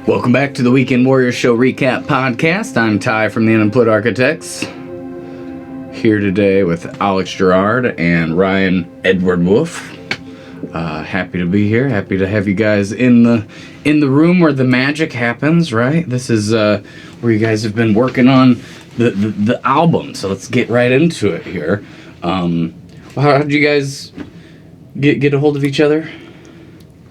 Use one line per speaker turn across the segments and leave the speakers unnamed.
Welcome back to the Weekend Warriors Show Recap Podcast. I'm Ty from the Unemployed Architects. Here today with Alex Girard and Ryan Edward Wolf. Happy to be here. Happy to have you guys in the room where the magic happens, right? This is where you guys have been working on the album. So let's get right into it here. How did you guys get a hold of each other?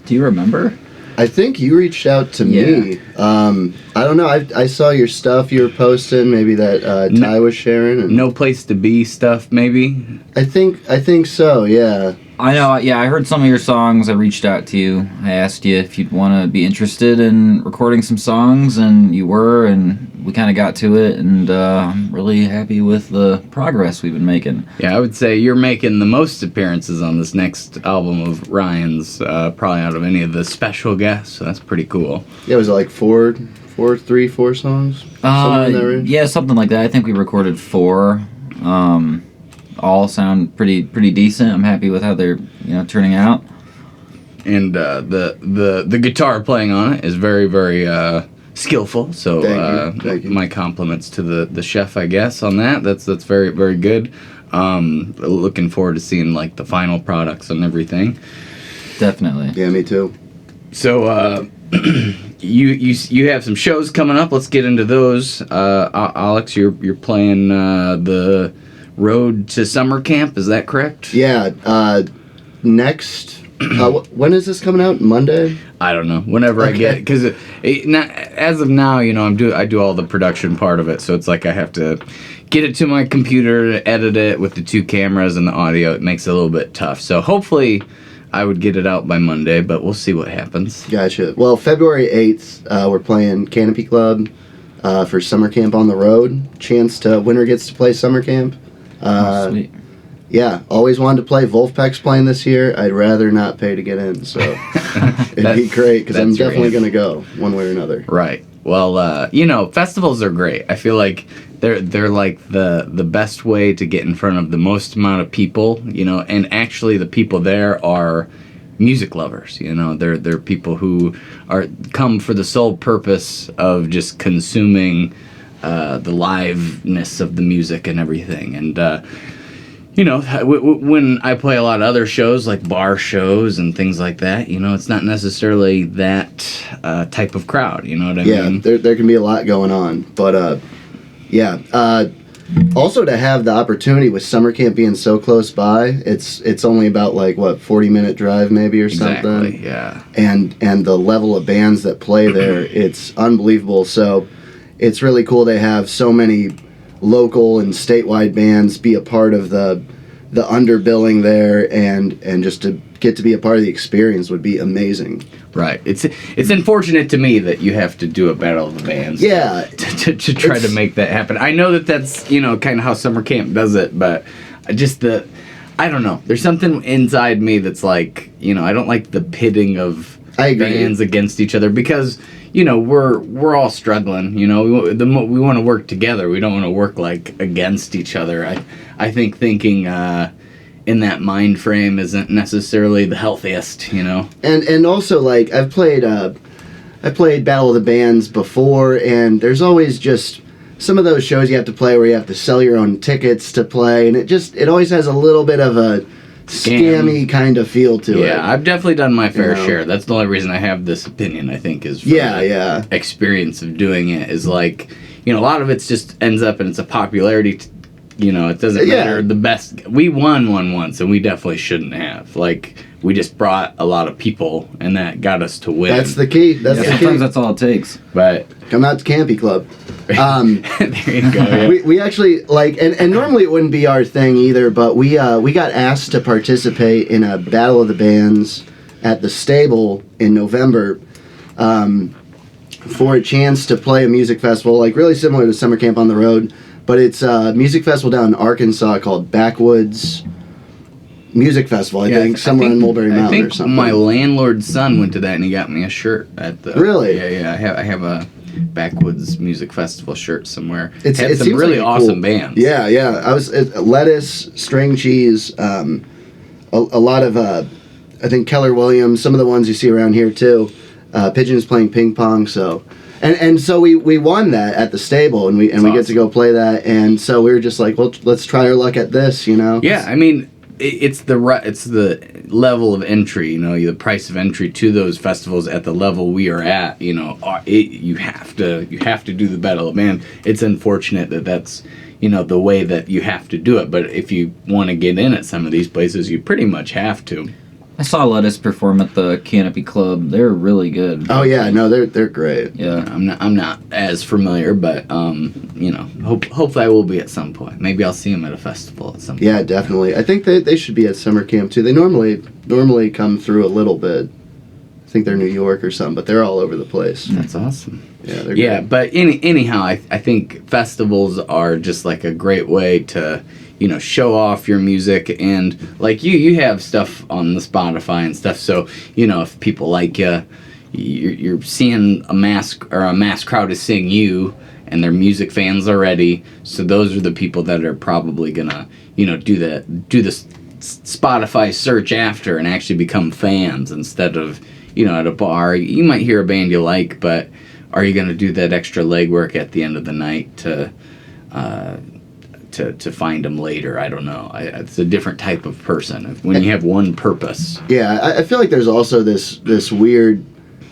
Do you remember?
I think you reached out to me. I don't know. I saw your stuff you were posting, maybe that Ty was sharing. And
No Place to Be stuff, maybe?
I think so, yeah.
I know, I heard some of your songs. I reached out to you. I asked you if you'd want to be interested in recording some songs, and you were, and we kind of got to it, and I'm really happy with the progress we've been making.
Yeah, I would say you're making the most appearances on this next album of Ryan's, probably out of any of the special guests, so that's pretty cool.
Yeah, was it like four songs? Somewhere in that range?
Yeah, something like that. I think we recorded 4. All sound pretty decent. I'm happy with how they're turning out.
And the guitar playing on it is very, very skillful. So
Thank you.
My compliments to the chef, I guess, on that. That's very, very good. Looking forward to seeing like the final products and everything.
Definitely.
Yeah, me too.
So you have some shows coming up. Let's get into those. Alex, you're playing the Road to Summer Camp, is that correct?
Yeah, next... when is this coming out? Monday?
I don't know. Whenever I get it, because as of now, I do all the production part of it, so it's like I have to get it to my computer to edit it with the 2 cameras and the audio. It makes it a little bit tough. So hopefully, I would get it out by Monday, but we'll see what happens.
Gotcha. Well, February 8th, we're playing Canopy Club for Summer Camp on the Road. Winner gets to play Summer Camp.
Sweet.
Yeah, always wanted to play. Wolfpack's playing this year. I'd rather not pay to get in, so it'd be great because I'm definitely going to go one way or another.
Right. Well, festivals are great. I feel like they're like the best way to get in front of the most amount of people, and actually the people there are music lovers. They're people who come for the sole purpose of just consuming the liveness of the music and everything. And when I play a lot of other shows like bar shows and things like that, it's not necessarily that type of crowd. You know what I mean?
Yeah, there can be a lot going on, but also to have the opportunity with summer camp being so close by, it's only about 40-minute drive maybe or something.
Exactly. Yeah.
And the level of bands that play there, it's unbelievable. So it's really cool they have so many local and statewide bands be a part of the underbilling there, and just to get to be a part of the experience would be amazing.
Right. It's unfortunate to me that you have to do a battle of the bands.
Yeah.
To try to make that happen. I know that's kind of how summer camp does it, but I don't know. There's something inside me that's like, I don't like the pitting of bands against each other because we're all struggling. We want to work together. We don't want to work against each other. I think thinking in that mind frame isn't necessarily the healthiest.
And also I've played Battle of the Bands before, and there's always just some of those shows you have to play where you have to sell your own tickets to play, and it always has a little bit of a scammy kind of feel to it.
Yeah, I've definitely done my fair share. That's the only reason I have this opinion, I think, is from the experience of doing it is a lot of it just ends up and it's a popularity, it doesn't matter the best. We won one once and we definitely shouldn't have. We just brought a lot of people and that got us to win.
That's the key.
Sometimes that's all it takes.
But
come out to Campy Club.
there you go. Yeah.
We actually and normally it wouldn't be our thing either, but we got asked to participate in a Battle of the Bands at the Stable in November for a chance to play a music festival really similar to Summer Camp on the Road, but it's a music festival down in Arkansas called Backwoods Music Festival. I think somewhere in Mulberry Mountain or something.
My landlord's son went to that and he got me a shirt at the.
Really?
Yeah. I have a Backwoods Music Festival shirt somewhere.
It
had some really awesome bands.
Yeah. I was Lettuce, String Cheese, a lot of I think Keller Williams, some of the ones you see around here too. Pigeon's playing ping pong, so. And so we won that at the stable, and we get to go play that, and so we were just like, well, let's try our luck at this, you know.
Yeah, I mean, it's the level of entry, you know, the price of entry to those festivals at the level we are at, you know. You have to do the Battle of Man. It's unfortunate that that's, you know, the way that you have to do it, but if you want to get in at some of these places, you pretty much have to.
I saw Lettuce perform at the Canopy Club. They're really good.
Oh yeah, no, they're great.
Yeah,
I'm not as familiar, but you know, hopefully I will be at some point. Maybe I'll see them at a festival at some point.
Yeah, definitely. I think they should be at summer camp too. They normally come through a little bit. I think they're New York or something, but they're all over the place.
That's awesome.
Yeah, they're great.
But anyhow, I think festivals are just like a great way to, you know, show off your music, and like you have stuff on the Spotify and stuff, so you know, if people like you're seeing a mass crowd is seeing you, and they're music fans already, so those are the people that are probably gonna, you know, do the Spotify search after and actually become fans instead of, you know, at a bar you might hear a band you like, but are you gonna do that extra legwork at the end of the night to find them later? I don't know. It's a different type of person when you have one purpose.
Yeah, I feel like there's also this weird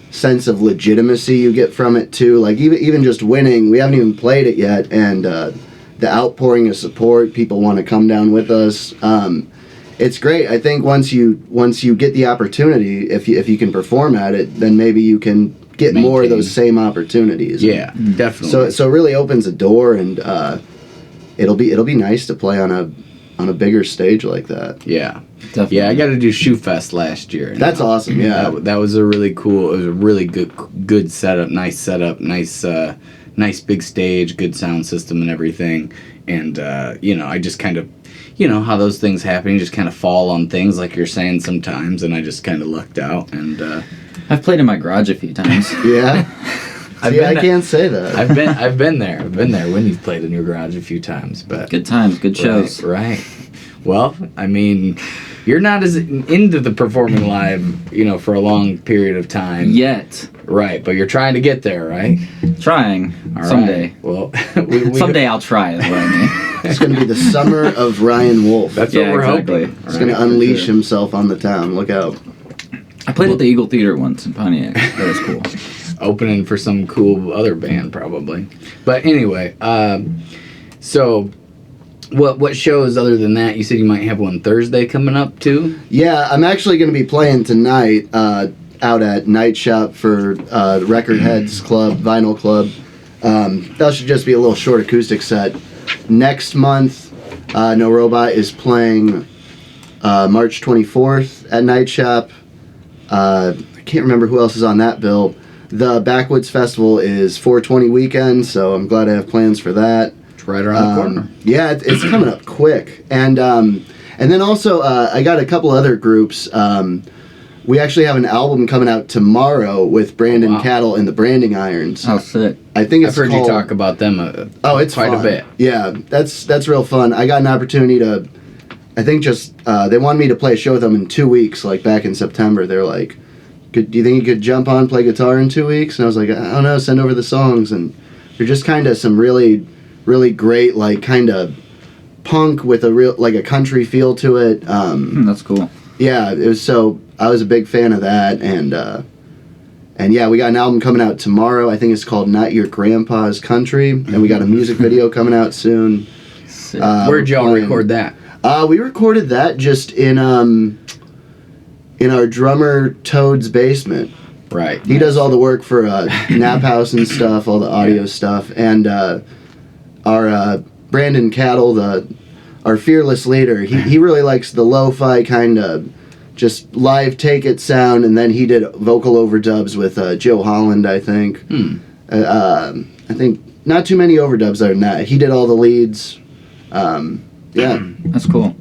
sense of legitimacy you get from it too. Like even just winning, we haven't even played it yet, and the outpouring of support, people want to come down with us. It's great. I think once you get the opportunity, if you can perform at it, then maybe you can get more of those same opportunities.
Yeah, definitely.
So it really opens a door, and it'll be nice to play on a bigger stage like that.
Yeah,
definitely.
Yeah, I got to do Shoe Fest last year.
That's awesome. Yeah,
that was a really cool. It was a really good setup. Nice big stage, good sound system and everything. And you know, I just kind of, you know how those things happen. You just kind of fall on things, like you're saying sometimes. And I just kind of lucked out. And
I've played in my garage a few times.
Yeah. I can't say that.
I've been there. I've been there when you've played in your garage a few times, but
Good times, good shows.
Right. Well, I mean, you're not as into the performing live, you know, for a long period of time.
Yet.
Right, but you're trying to get there, right?
Trying.
All
someday.
Right. Well,
someday I'll try is what I mean.
It's going to be the summer of Ryan Wolf.
That's what we're
exactly.
hoping.
He's going to unleash himself on the town. Look out.
I played at the Eagle Theater once in Pontiac. That was cool.
Opening for some cool other band, probably. But anyway, so what shows other than that? You said you might have one Thursday coming up too?
Yeah, I'm actually going to be playing tonight out at Night Shop for Record Heads Club, Vinyl Club. That should just be a little short acoustic set. Next month, NoRobot is playing March 24th at Night Shop. I can't remember who else is on that bill. The Backwoods Festival is 420 weekend, so I'm glad I have plans for that.
It's right around the corner.
Yeah, it's coming up quick. And then also, I got a couple other groups. We actually have an album coming out tomorrow with Brandon Cattle and the Branding Irons.
Oh, sick.
I think it's
I've heard
called,
you talk about them
it's
quite
fun.
a bit.
Yeah, that's real fun. I got an opportunity to, I think just, they wanted me to play a show with them in 2 weeks, like back in September. They're like, do you think you could jump on, play guitar in 2 weeks? And I was like, I don't know, send over the songs. And they're just kind of some really, really great, like kind of punk with a real, like a country feel to it.
That's cool.
Yeah, it was I was a big fan of that, and yeah, we got an album coming out tomorrow. I think it's called Not Your Grandpa's Country, and we got a music video coming out soon.
Where'd y'all record that?
We recorded that just in our drummer Toad's basement.
Right.
He does all the work for Nap House and stuff, all the audio stuff, and our Brandon Cattle, our fearless leader, he really likes the lo-fi kind of just live take it sound, and then he did vocal overdubs with Joe Holland, I think. I think not too many overdubs other than that. He did all the leads. Yeah.
That's cool.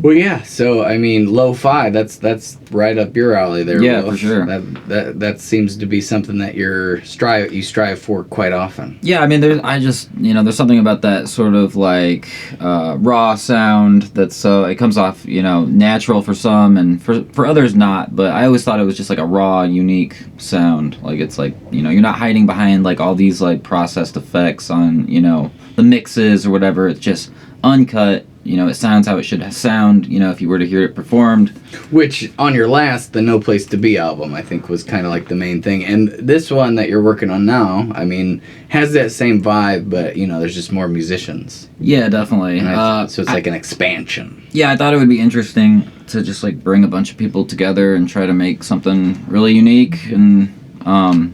Well, yeah. So I mean, lo-fi. That's right up your alley there.
Yeah,
Wolf.
for sure.
That seems to be something that you strive for quite often.
Yeah, I mean, there's something about that sort of like raw sound that's it comes off natural for some and for others not. But I always thought it was just like a raw, unique sound. Like it's like you're not hiding behind like all these like processed effects on the mixes or whatever. It's just uncut. It sounds how it should sound, if you were to hear it performed.
Which, on your last, the No Place to Be album, I think, was kind of like the main thing. And this one that you're working on now, I mean, has that same vibe, but, there's just more musicians.
Yeah, definitely.
So it's like an expansion.
Yeah, I thought it would be interesting to just, like, bring a bunch of people together and try to make something really unique. And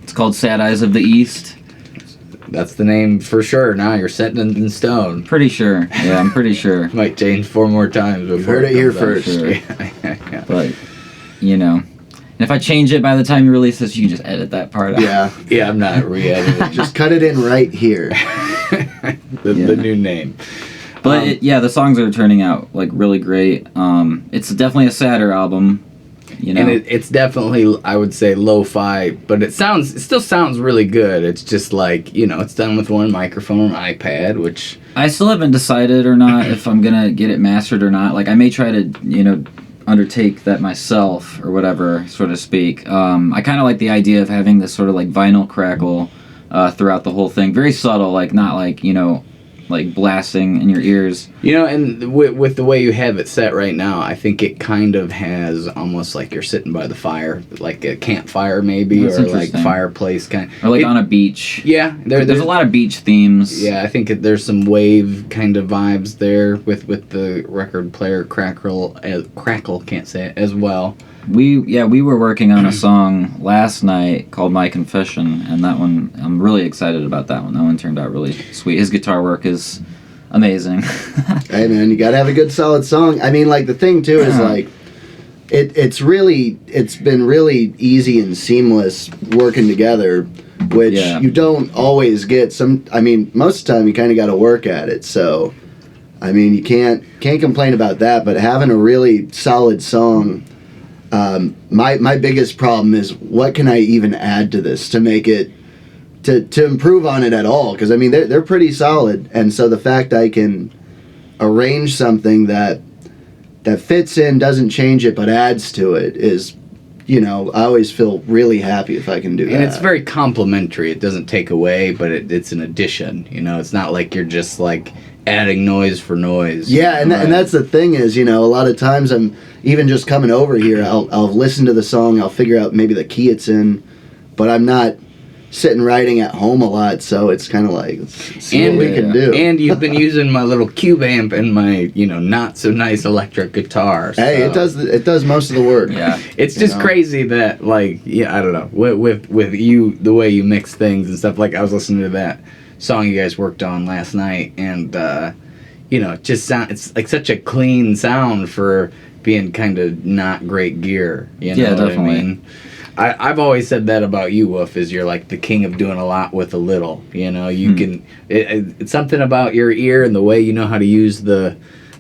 it's called Sad Eyes of the East.
That's the name for sure. Now you're setting it in stone.
Pretty sure. Yeah, I'm pretty sure.
Might change 4 more times before.
Heard it here
comes out.
first.
Sure.
Yeah.
But, and if I change it by the time you release this, you can just edit that part out.
Yeah.
Yeah, I'm not re-editing.
Just cut it in right here.
the new name.
But the songs are turning out like really great. It's definitely a sadder album.
And it's definitely, I would say, lo-fi, but it still sounds really good. It's just like, it's done with one microphone or iPad, which...
I still haven't decided or not if I'm gonna get it mastered or not. Like, I may try to, undertake that myself or whatever, so to speak. I kind of like the idea of having this sort of like vinyl crackle throughout the whole thing. Very subtle, like not like, like blasting in your ears.
And with the way you have it set right now, I think it kind of has almost like you're sitting by the fire, like a campfire maybe,
That's
or like
interesting.
fireplace kind of.
Or like on a beach.
Yeah.
There's a lot of beach themes.
Yeah, I think there's some wave kind of vibes there with the record player crackle, can't say it, as well.
We were working on a song last night called My Confession, and that one, I'm really excited about that one. That one turned out really sweet. His guitar work is amazing.
Hey man, you gotta have a good solid song. I mean, like the thing too is like, it's been really easy and seamless working together, which you don't always get. I mean, most of the time you kind of got to work at it. So, I mean, you can't complain about that. But having a really solid song. My biggest problem is what can I even add to this to make it to improve on it at all, because I mean they're pretty solid, and so the fact I can arrange something that fits in, doesn't change it but adds to it is, I always feel really happy if I can do that.
And it's very complimentary. It doesn't take away, but it's an addition. It's not like you're just like adding noise for noise.
Yeah, and that's the thing is, a lot of times I'm even just coming over here, I'll listen to the song, I'll figure out maybe the key it's in, but I'm not sitting writing at home a lot, so it's kind of like, let's see what we can do.
And you've been using my little cube amp and my, not so nice electric guitar.
Hey,
so.
it does most of the work.
Yeah.
It's just crazy that, like, I don't know, with you, the way you mix things and stuff, like I was listening to that song you guys worked on last night, and it just it's like such a clean sound for being kind of not great gear.
Yeah,
what
definitely.
I mean? I've always said that about you, Wolf, is you're like the king of doing a lot with a little. You can it's something about your ear and the way you know how to use the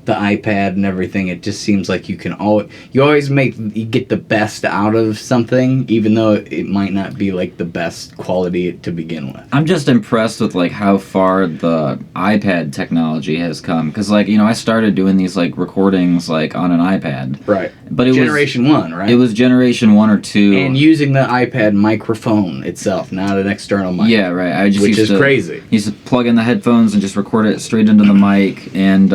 iPad and everything. It just seems like you always get the best out of something, even though it might not be like the best quality to begin with.
I'm just impressed with like how far the iPad technology has come, because like I started doing these like recordings like on an iPad,
Right.
But it
Generation
was
1, right?
It was generation 1 or 2,
and using the iPad microphone itself, not an external mic.
yeah, right. I just
Which
used
is crazy.
Used to plug in the headphones and just record it straight into the mic, and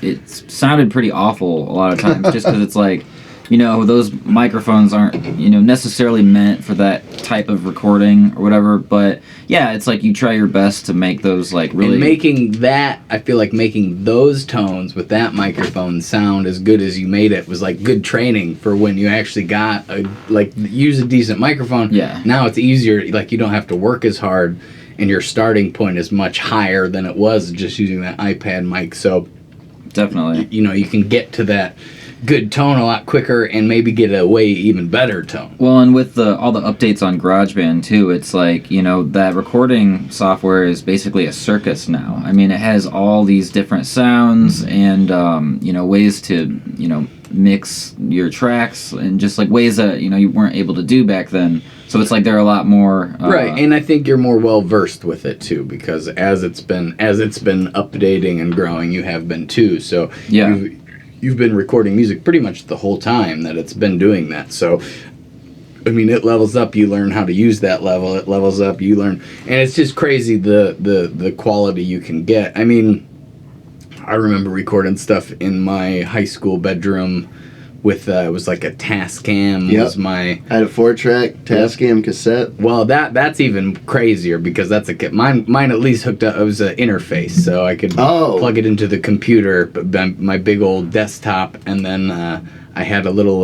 it sounded pretty awful a lot of times, just because it's like, those microphones aren't, necessarily meant for that type of recording or whatever. But yeah, it's like you try your best to make those like really.
And I feel like making those tones with that microphone sound as good as you made it was like good training for when you actually got use a decent microphone.
Yeah.
Now it's easier, like you don't have to work as hard, and your starting point is much higher than it was just using that iPad mic. So
Definitely.
you can get to that good tone a lot quicker and maybe get a way even better tone.
Well, and with all the updates on GarageBand too, it's like, you know, that recording software is basically a circus now. I mean, it has all these different sounds and you know, ways to, you know, mix your tracks and just like ways that, you know, you weren't able to do back then. So it's like there are a lot more
right, and I think you're more well versed with it too, because as it's been updating and growing, you have been too. So
yeah.
You've been recording music pretty much the whole time that it's been doing that. So I mean, it levels up, you learn how to use that level, it levels up, you learn, and it's just crazy the quality you can get. I mean, I remember recording stuff in my high school bedroom with it was like a Tascam.
Yep.
Was my
I had a 4-track Tascam cassette.
well that's even crazier because that's mine at least hooked up. It was an interface, so I could plug it into the computer, my big old desktop, and then I had a little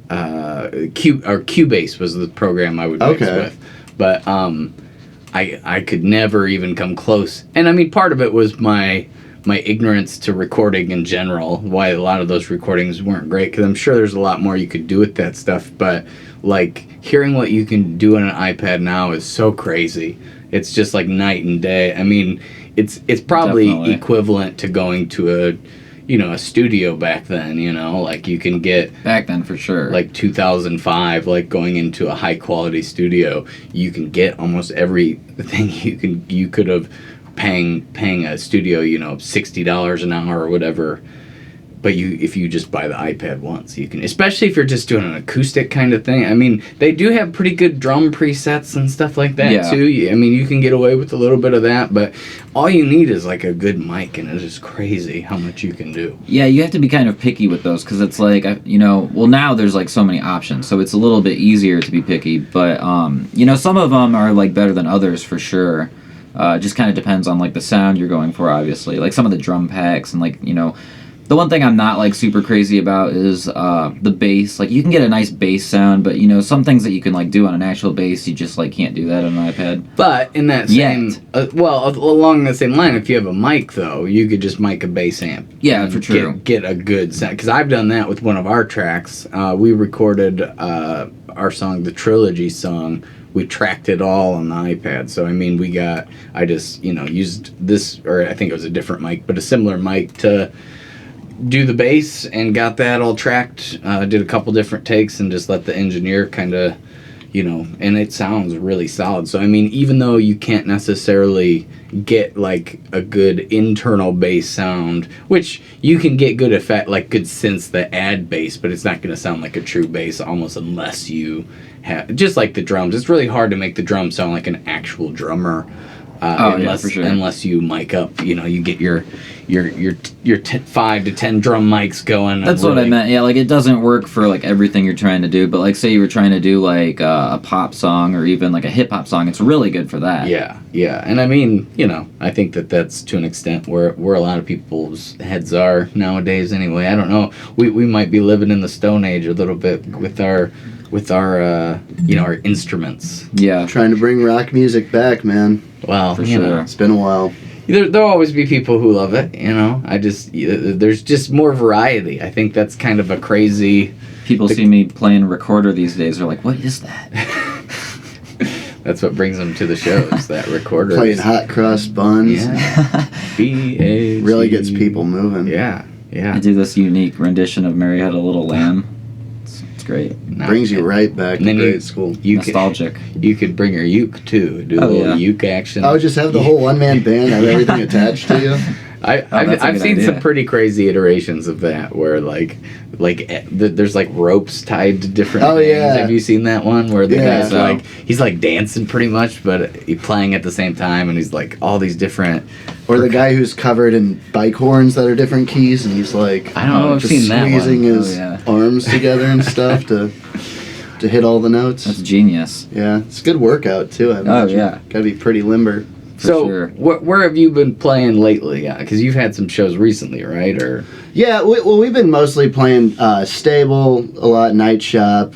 Cubase was the program I would mix with, but I could never even come close. And I mean, part of it was my ignorance to recording in general, why a lot of those recordings weren't great, because I'm sure there's a lot more you could do with that stuff, but like hearing what you can do on an iPad now is so crazy. It's just like night and day. I mean, it's probably
Definitely.
equivalent to going to a studio back then, you know, like you can get
Back then for sure.
like 2005, like going into a high quality studio, you can get almost everything you could have paying a studio, you know, $60 an hour or whatever. But if you just buy the iPad once, you can, especially if you're just doing an acoustic kind of thing. I mean, they do have pretty good drum presets and stuff like that too. I mean, you can get away with a little bit of that, but all you need is like a good mic, and it is crazy how much you can do.
Yeah, you have to be kind of picky with those because it's like, you know, well, now there's like so many options, so it's a little bit easier to be picky, but you know, some of them are like better than others for sure. Just kind of depends on like the sound you're going for, obviously. Like some of the drum packs and like, you know, the one thing I'm not like super crazy about is the bass. Like you can get a nice bass sound, but you know, some things that you can like do on an actual bass, you just like can't do that on an iPad.
But in that same, along the same line, if you have a mic though, you could just mic a bass amp.
Yeah, for true.
Get a good sound, because I've done that with one of our tracks. We recorded our song, the Trilogy song. We tracked it all on the iPad. So, I mean, I just, you know, used this, or I think it was a different mic, but a similar mic to do the bass and got that all tracked. Did a couple different takes and just let the engineer kind of, you know, and it sounds really solid. So, I mean, even though you can't necessarily get like a good internal bass sound, which you can get good effect, like good synths that add bass, but it's not going to sound like a true bass almost unless you have, just like the drums. It's really hard to make the drums sound like an actual drummer. Unless,
for sure.
Unless you mic up, you know, you get your 5 to 10 drum mics going.
That's what I meant. Yeah, like it doesn't work for like everything you're trying to do, but like say you were trying to do like a pop song or even like a hip hop song, it's really good for that.
Yeah, and I mean, you know, I think that's to an extent where a lot of people's heads are nowadays. Anyway, I don't know. We might be living in the Stone Age a little bit with our you know, our instruments.
Yeah,
Trying to bring rock music back, man.
Well,
for
you
sure.
know,
It's been a while.
there'll always be people who love it, you know. There's just more variety. I think that's kind of a crazy.
People see me playing recorder these days. They're like, "What is that?"
That's what brings them to the shows. That recorder.
Playing hot cross buns.
Yeah. B-A-G.
Really gets people moving.
Yeah.
I do this unique rendition of "Mary Had a Little Lamb." It's great.
Brings you right back to grade school.
Nostalgic.
You could bring your uke too. Do a little uke action.
I would just have the whole one-man band, have everything attached to you.
I've seen some pretty crazy iterations of that where there's like ropes tied to different things.
Yeah.
Have you seen that one where the guy's
so.
like he's like dancing pretty much, but he's playing at the same time, and he's like all these different.
Or the guy who's covered in bike horns that are different keys, and he's like,
I don't know. I've
just
seen that one.
squeezing his arms together and stuff to hit all the notes.
That's genius.
Yeah, it's a good workout too. I imagine.
yeah.
Gotta be pretty limber.
So,
sure.
where have you been playing lately? Because you've had some shows recently, right? Or
Yeah, we've been mostly playing Stable, a lot Night Shop.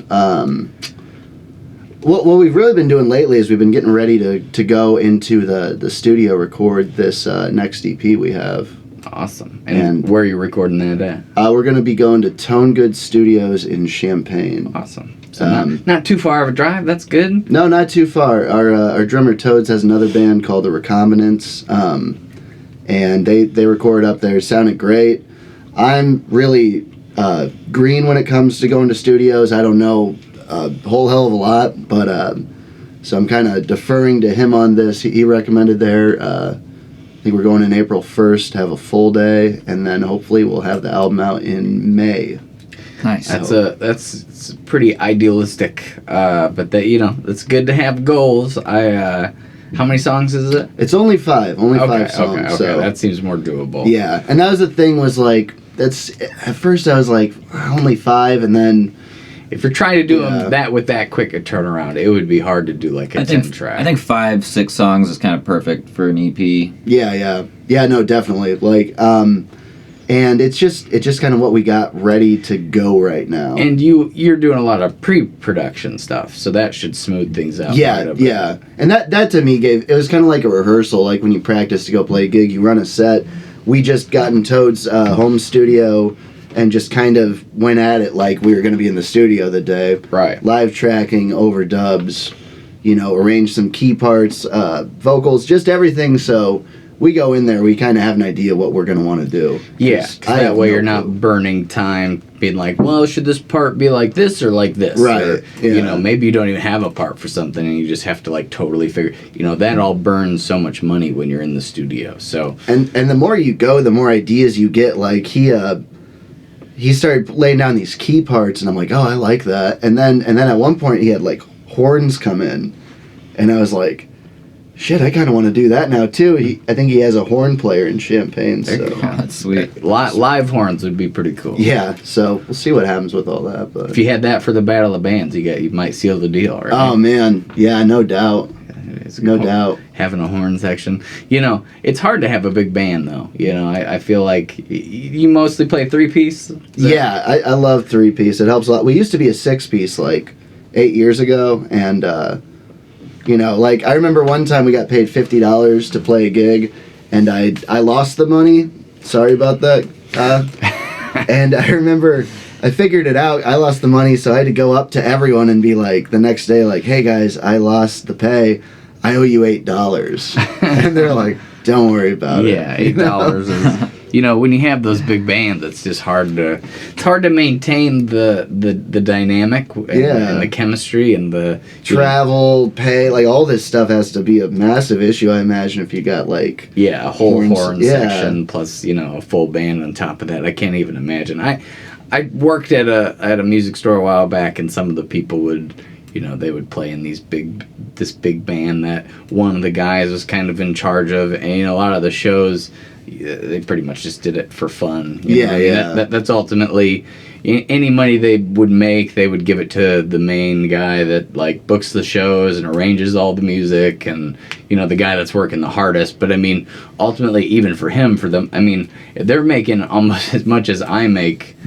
What we've really been doing lately is we've been getting ready to go into the studio, record this next EP we have.
Awesome. And where are you recording that at?
We're going to be going to Tone Good Studios in Champaign.
Awesome. So not too far of a drive. That's good.
No, not too far. Our drummer Toads has another band called The Recombinants, and they record up there. It sounded great. I'm really green when it comes to going to studios. I don't know a whole hell of a lot, but so I'm kind of deferring to him on this. He recommended there. I think we're going in April 1st to have a full day, and then hopefully we'll have the album out in May.
Nice.
That's pretty idealistic, but that it's good to have goals. How many songs is it?
It's only 5 songs.
Okay,
so
that seems more doable.
Yeah, and that was the thing was like that's at first I was like only 5, and then
if you're trying to do them that with that quick a turnaround, it would be hard to do like a 10 track.
I think 5-6 songs is kind of perfect for an EP.
Yeah, no, definitely like. And it's just kind of what we got ready to go right now.
And you're doing a lot of pre-production stuff, so that should smooth things out.
Yeah. And that to me it was kind of like a rehearsal, like when you practice to go play a gig, you run a set. We just got in Toad's home studio and just kind of went at it like we were going to be in the studio the day.
Right.
Live tracking, overdubs, arrange some key parts, vocals, just everything. So we go in there, we kind of have an idea what we're going to want to do.
Yeah, that way you're not burning time being like, well, should this part be like this or like this?
Right.
Or, maybe you don't even have a part for something and you just have to like totally figure, that all burns so much money when you're in the studio. So
And the more you go, the more ideas you get. Like he started laying down these key parts and I'm like, oh, I like that. And then at one point he had like horns come in and I was like, shit, I kind of want to do that now too. I think he has a horn player in Champaign. So
that's sweet.
Live horns would be pretty cool.
Yeah, so we'll see what happens with all that. But
if you had that for the Battle of Bands, you might seal the deal, right?
Oh man, yeah, no doubt. No doubt.
Having a horn section. It's hard to have a big band though. I feel like you mostly play 3-piece.
Yeah, I love 3-piece. It helps a lot. We used to be a 6-piece like 8 years ago, and like I remember one time we got paid $50 to play a gig, and I lost the money. Sorry about that. And I remember I figured it out. I lost the money, so I had to go up to everyone and be like the next day, like, "Hey guys, I lost the pay. I owe you $8." And they're like, "Don't worry about it."
Yeah, $8 is. When you have those big bands, it's just hard to maintain the dynamic and the chemistry and the
travel, pay, like all this stuff has to be a massive issue, I imagine, if you got like
a whole horn section plus a full band on top of that. I can't even imagine. I worked at a music store a while back, and some of the people would they would play in this big band that one of the guys was kind of in charge of, and a lot of the shows they pretty much just did it for fun. That's ultimately any money they would make, they would give it to the main guy that like books the shows and arranges all the music, and the guy that's working the hardest. But I mean, ultimately, even for them, I mean, they're making almost as much as I make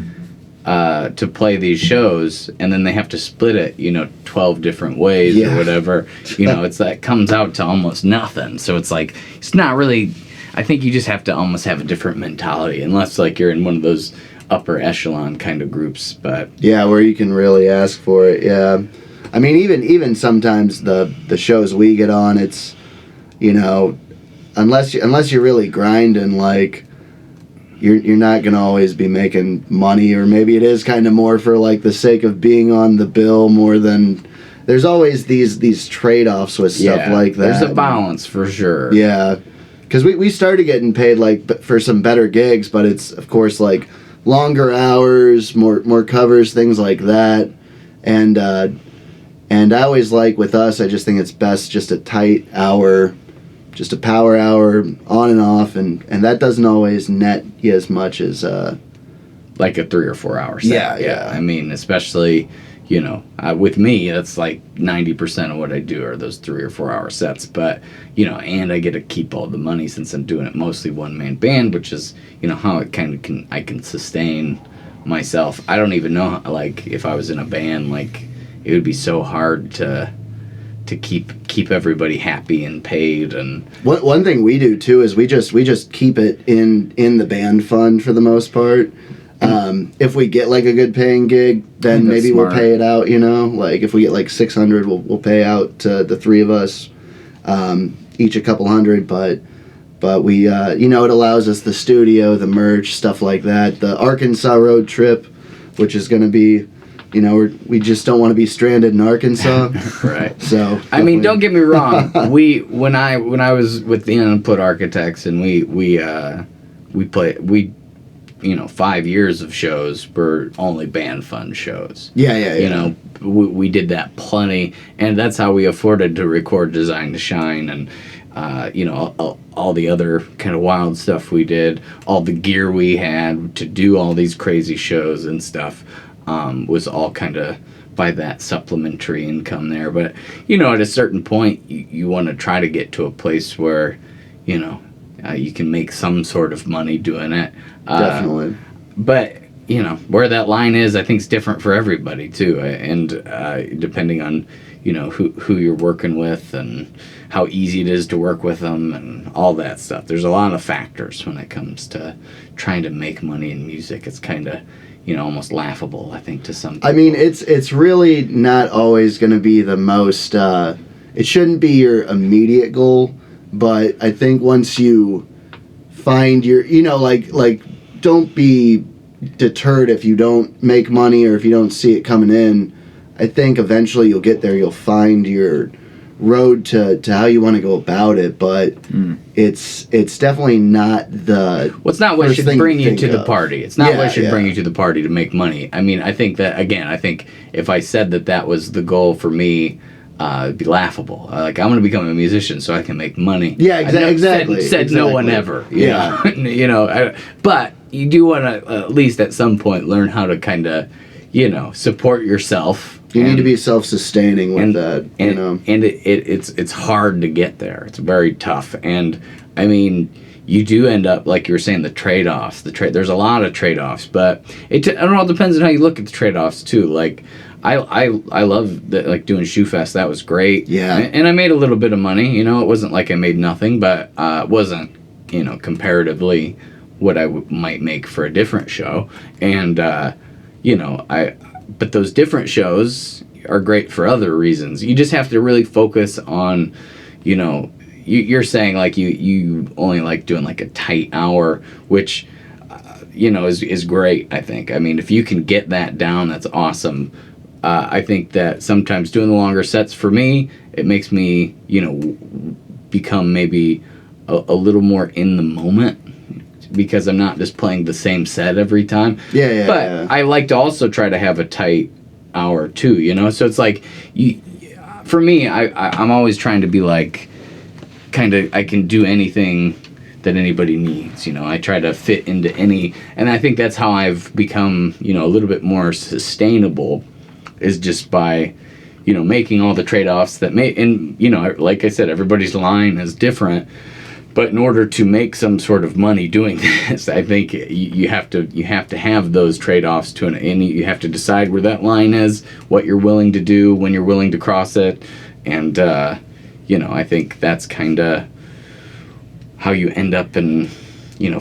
to play these shows, and then they have to split it 12 different ways or whatever. It's that comes out to almost nothing. So it's like it's not really. I think you just have to almost have a different mentality, unless like you're in one of those upper echelon kind of groups. But
yeah, where you can really ask for it. Yeah, I mean, even sometimes the shows we get on, it's unless you're really grinding, like you're not gonna always be making money, or maybe it is kind of more for like the sake of being on the bill more than. There's always these trade-offs with stuff like that.
There's a balance for sure.
Yeah. Because we started getting paid like for some better gigs, but it's of course like longer hours, more covers, things like that, and I always like with us, I just think it's best just a tight hour, just a power hour on and off, and that doesn't always net you as much as
like a 3 or 4 hour set. Yeah. I mean, especially. With me, that's like 90% of what I do are those 3 or 4 hour sets. But, and I get to keep all the money since I'm doing it mostly one-man band, which is, how it kind of I can sustain myself. I don't even know, like, if I was in a band, like, it would be so hard to to keep everybody happy and paid. And
one thing we do too is we just keep it in the band fund for the most part. If we get like a good paying gig, then maybe
smart.
we'll pay it out. Like if we get like 600, we'll pay out to the three of us, each a couple hundred. But we it allows us the studio, the merch, stuff like that. The Arkansas road trip, which is going to be. We just don't want to be stranded in Arkansas.
Right.
So
I mean, don't get me wrong. When I was with the Unemployed Architects and we played 5 years of shows were only band fund shows.
Yeah.
We did that plenty, and that's how we afforded to record Design to Shine and all the other kind of wild stuff we did, all the gear we had to do all these crazy shows and stuff. Was all kind of by that supplementary income there. But, at a certain point, you want to try to get to a place where, you can make some sort of money doing it.
Definitely.
But, where that line is, I think is different for everybody, too. And depending on, who you're working with and how easy it is to work with them and all that stuff. There's a lot of factors when it comes to trying to make money in music. It's kind of... almost laughable, I think, to some people.
I mean, it's really not always going to be the most, it shouldn't be your immediate goal, but I think once you find your, like, don't be deterred if you don't make money or if you don't see it coming in. I think eventually you'll get there, you'll find your road to how you want to go about it, but it's definitely not the
it's not what should bring you to the
of.
party. It's not what should bring you to the party to make money. I mean, I think that, again, if I said that was the goal for me, it'd be laughable. Like, I'm going to become a musician so I can make money.
Yeah, exactly.
Said no one ever. But you do want to at least at some point learn how to kind of, support yourself.
You need to be self-sustaining with that,
And it's hard to get there. It's very tough. And, I mean, you do end up, like you were saying, the trade-offs. There's a lot of trade-offs. But it all depends on how you look at the trade-offs, too. Like, I love doing Shoe Fest. That was great.
Yeah.
And I made a little bit of money. It wasn't like I made nothing, but it wasn't, comparatively what I might make for a different show. And, but those different shows are great for other reasons. You just have to really focus on, you're saying like you only like doing like a tight hour, which, is great, I think. I mean, if you can get that down, that's awesome. I think that sometimes doing the longer sets for me, it makes me, become maybe a little more in the moment. Because I'm not just playing the same set every time. But I like to also try to have a tight hour too, So it's like, for me, I'm always trying to be like, kind of, I can do anything that anybody needs. I try to fit into any, and I think that's how I've become, a little bit more sustainable, is just by, making all the trade-offs that and like I said, everybody's line is different. But in order to make some sort of money doing this, I think you have to have those trade-offs and you have to decide where that line is, what you're willing to do, when you're willing to cross it, and I think that's kind of how you end up and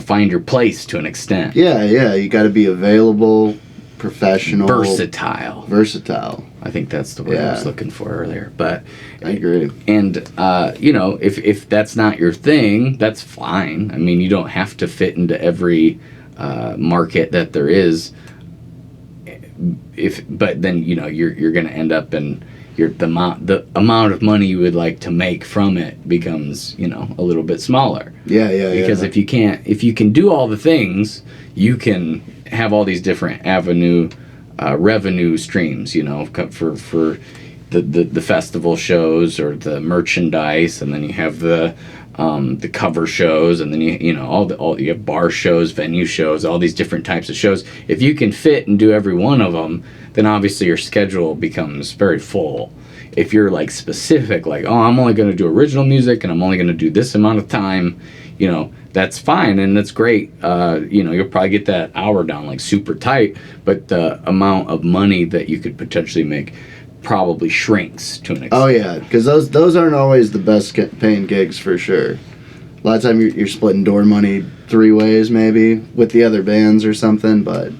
find your place to an extent.
Yeah, you got to be available, professional,
versatile. I think that's the word I was looking for earlier. But
I agree.
And if that's not your thing, that's fine. I mean, you don't have to fit into every market that there is. But then you're going to end up in the amount of money you would like to make from it becomes a little bit smaller. Because if you can do all the things, you can have all these different revenue streams, for the festival shows or the merchandise, and then you have the cover shows, and then you have bar shows, venue shows, all these different types of shows. If you can fit and do every one of them, then obviously your schedule becomes very full. If you're like specific, like, oh, I'm only going to do original music and I'm only going to do this amount of time, that's fine and that's great. You'll probably get that hour down like super tight, but the amount of money that you could potentially make probably shrinks to an extent.
Oh yeah, because those aren't always the best paying gigs for sure. A lot of time you're splitting door money 3 ways maybe with the other bands or something, but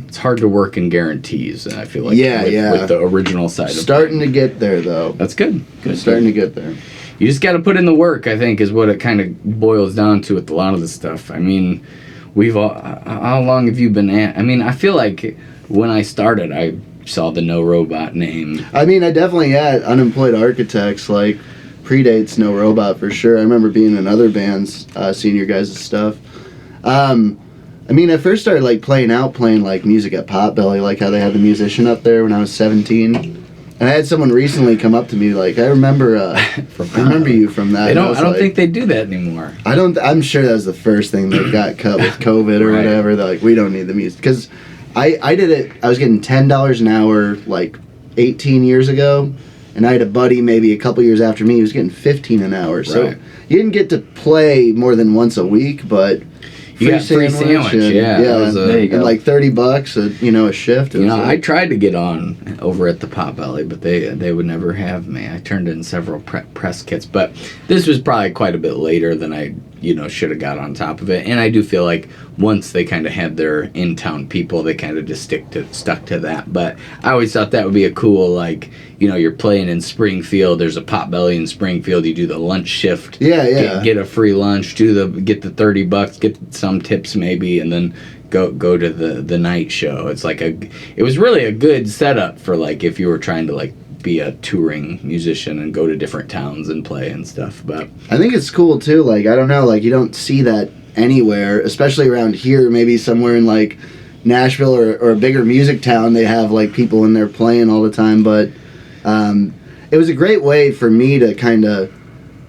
it's hard to work in guarantees. I feel like with the original side.
Starting to get there though.
That's good.
Starting to get there.
You just got to put in the work, I think, is what it kind of boils down to with a lot of this stuff. I mean, how long have you been at? I mean, I feel like when I started, I saw the NoRobot name.
I mean, I definitely had Unemployed Architects, like, predates NoRobot for sure. I remember being in other bands, seeing your guys' stuff. I mean, I first started, like, playing, like, music at Potbelly, like how they had the musician up there when I was 17. And I had someone recently come up to me, like, I remember you from that.
I don't think they do that anymore.
I'm sure that was the first thing that got cut with COVID or whatever. They're like, we don't need the music. Because I did it, I was getting $10 an hour, like, 18 years ago. And I had a buddy maybe a couple years after me, he was getting $15 an hour. So you didn't get to play more than once a week, but...
You got free sandwich,
there you go. And like $30 a shift.
I tried to get on over at the Potbelly, but they would never have me. I turned in several press kits, but this was probably quite a bit later than I should have got on top of it. And I do feel like once they kind of had their in-town people, they kind of just stuck to that. But I always thought that would be a cool, like, you're playing in Springfield, there's a Potbelly in Springfield, you do the lunch shift, get a free lunch, get the $30, get some tips maybe, and then go to the night show. It's like it was really a good setup for, like, if you were trying to, like, be a touring musician and go to different towns and play and stuff. But
I think it's cool too, like, I don't know, like, you don't see that anywhere, especially around here, maybe somewhere in, like, Nashville or a bigger music town, they have, like, people in there playing all the time. But it was a great way for me to kind of,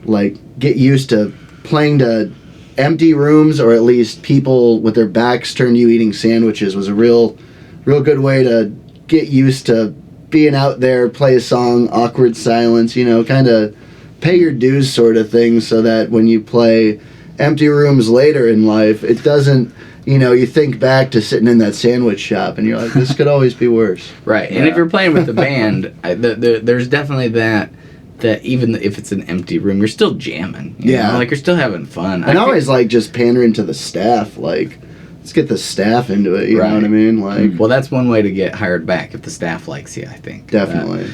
like, get used to playing to empty rooms, or at least people with their backs turned to you eating sandwiches. Was a real good way to get used to being out there, play a song, awkward silence, kind of pay your dues sort of thing, so that when you play empty rooms later in life, it doesn't, you think back to sitting in that sandwich shop and you're like, this could always be worse.
Right. Yeah. And if you're playing with the band, there's definitely that even if it's an empty room, you're still jamming. You know? Like, you're still having fun.
And I always like just pandering to the staff, like, let's get the staff into it, you know what I mean? Like,
well, that's one way to get hired back, if the staff likes you, I think.
Definitely.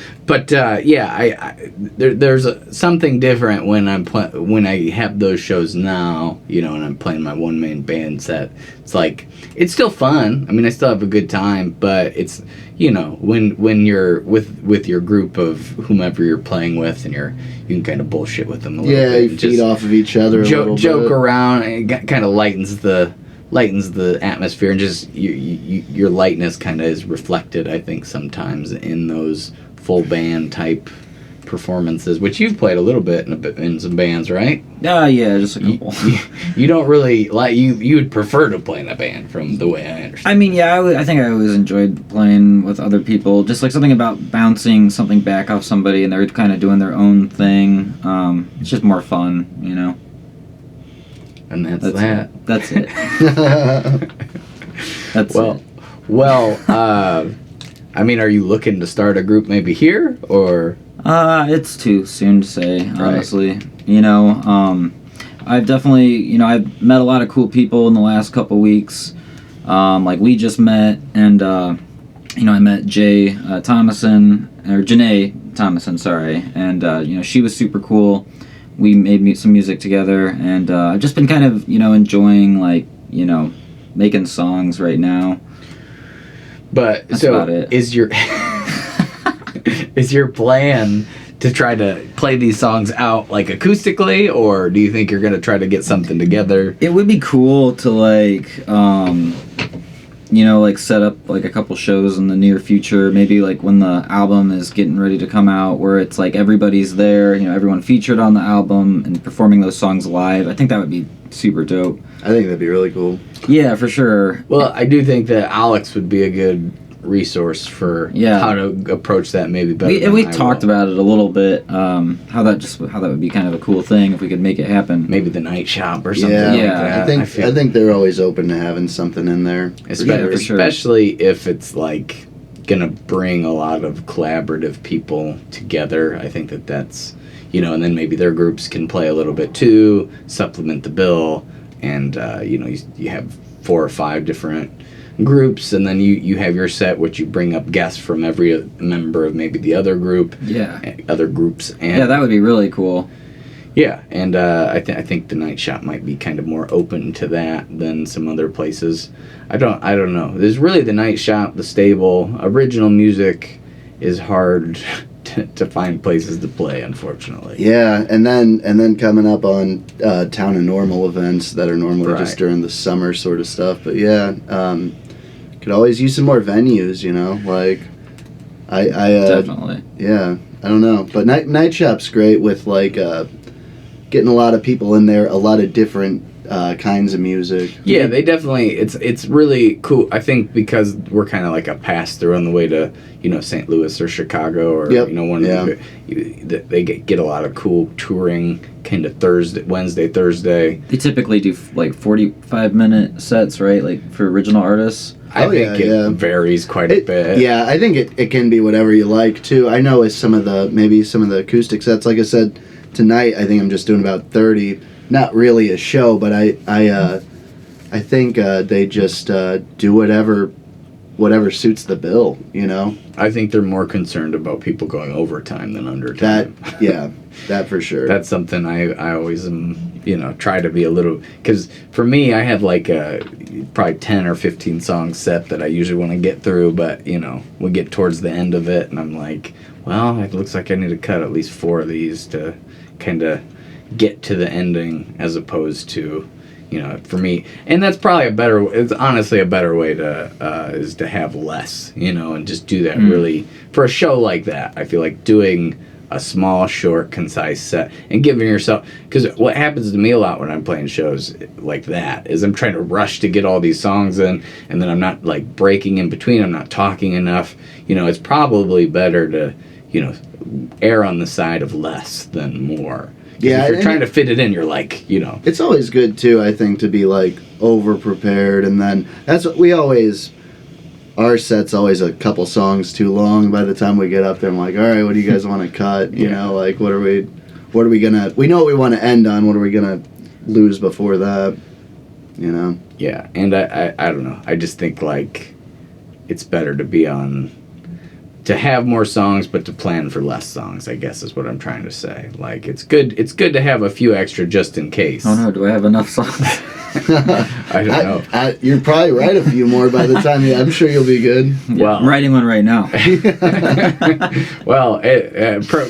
There's something different when when I have those shows now, and I'm playing my one-man band set. It's like, it's still fun. I mean, I still have a good time, but it's, when you're with your group of whomever you're playing with, and you can kind of bullshit with them a little bit.
Yeah, you feed off of each other a little bit.
Joke around, and it kind of lightens the atmosphere, and just your lightness kind of is reflected, I think, sometimes in those full band type performances, which you've played a little bit in some bands, right?
Yeah, just a couple.
You don't really like, you would prefer to play in a band, from the way I understand.
I mean, I think I always enjoyed playing with other people, just like something about bouncing something back off somebody and they're kind of doing their own thing. It's just more fun,
And that's that.
That's it. That's it.
Well, I mean, are you looking to start a group maybe here, or?
It's too soon to say, honestly. I've definitely, I've met a lot of cool people in the last couple weeks. Like, we just met, and, I met Janae Thomason, sorry. And, she was super cool. We made some music together, and I've just been kind of, enjoying, like, making songs right now.
But
that's
so
about it.
Is your plan to try to play these songs out, like, acoustically, or do you think you're gonna try to get something together?
It would be cool to, like, set up, like, a couple shows in the near future, maybe, like, when the album is getting ready to come out, where it's, like, everybody's there, everyone featured on the album and performing those songs live. I think that would be super dope.
I think that'd be really cool.
Yeah, for sure.
Well, I do think that Alex would be a good resource for how to approach that maybe better.
We talked about it a little bit, how that would be kind of a cool thing if we could make it happen.
Maybe the night shop or something like that.
I think they're always open to having something in there.
Especially if it's like gonna bring a lot of collaborative people together. I think that's, you know, and then maybe their groups can play a little bit too, supplement the bill, and you know, you have 4 or 5 different groups, and then you have your set, which you bring up guests from every member of maybe the other group, other groups, and
yeah, that would be really cool.
Yeah, and I think the Night Shop might be kind of more open to that than some other places. I don't know. There's really the Night Shop, the Stable. Original music is hard to find places to play, unfortunately.
Yeah, and then coming up on Town and Normal events that are normally
Right.
just during the summer sort of stuff. But yeah, could always use some more venues, you know, like I
Definitely.
yeah, I don't know, but Night Shop's great with like getting a lot of people in there, a lot of different kinds of music.
Yeah, they definitely. It's really cool. I think because we're kind of like a pass through on the way to, you know, St. Louis or Chicago or
Yep.
you know one of they get a lot of cool touring kind of Wednesday, Thursday.
They typically do like 45-minute sets, right? Like for original artists.
I think it varies quite a bit.
Yeah, I think it can be whatever you like too. I know with some of the acoustic sets, like I said tonight, I think I'm just doing about 30. Not really a show, but I think they just do whatever suits the bill, you know.
I think they're more concerned about people going overtime than undertime.
That for sure.
That's something I always am, you know, try to be a little, because for me I have like a probably 10 or 15 song set that I usually want to get through, but you know, we get towards the end of it and I'm like, well, it looks like I need to cut at least 4 of these to kind of get to the ending, as opposed to, you know, for me, and that's probably it's honestly a better way to is to have less, you know, and just do that really for a show like that. I feel like doing a small, short, concise set and giving yourself, because what happens to me a lot when I'm playing shows like that is I'm trying to rush to get all these songs in, and then I'm not like breaking in between, I'm not talking enough. You know, it's probably better to, you know, err on the side of less than more.
Yeah,
if you're trying to fit it in, you're like, you know.
It's always good too, I think, to be like over prepared, and then that's what our set's always a couple songs too long by the time we get up there. I'm like, all right, what do you guys want to cut? You know, like what are we gonna, we know what we want to end on, what are we gonna lose before that, you know?
Yeah, and I don't know, I just think like it's better to have more songs, but to plan for less songs, I guess is what I'm trying to say. Like, it's good to have a few extra just in case.
Oh no, do I have enough songs?
I don't know.
You're probably write a few more by the time I'm sure you'll be good.
Well,
I'm writing one right now.
well,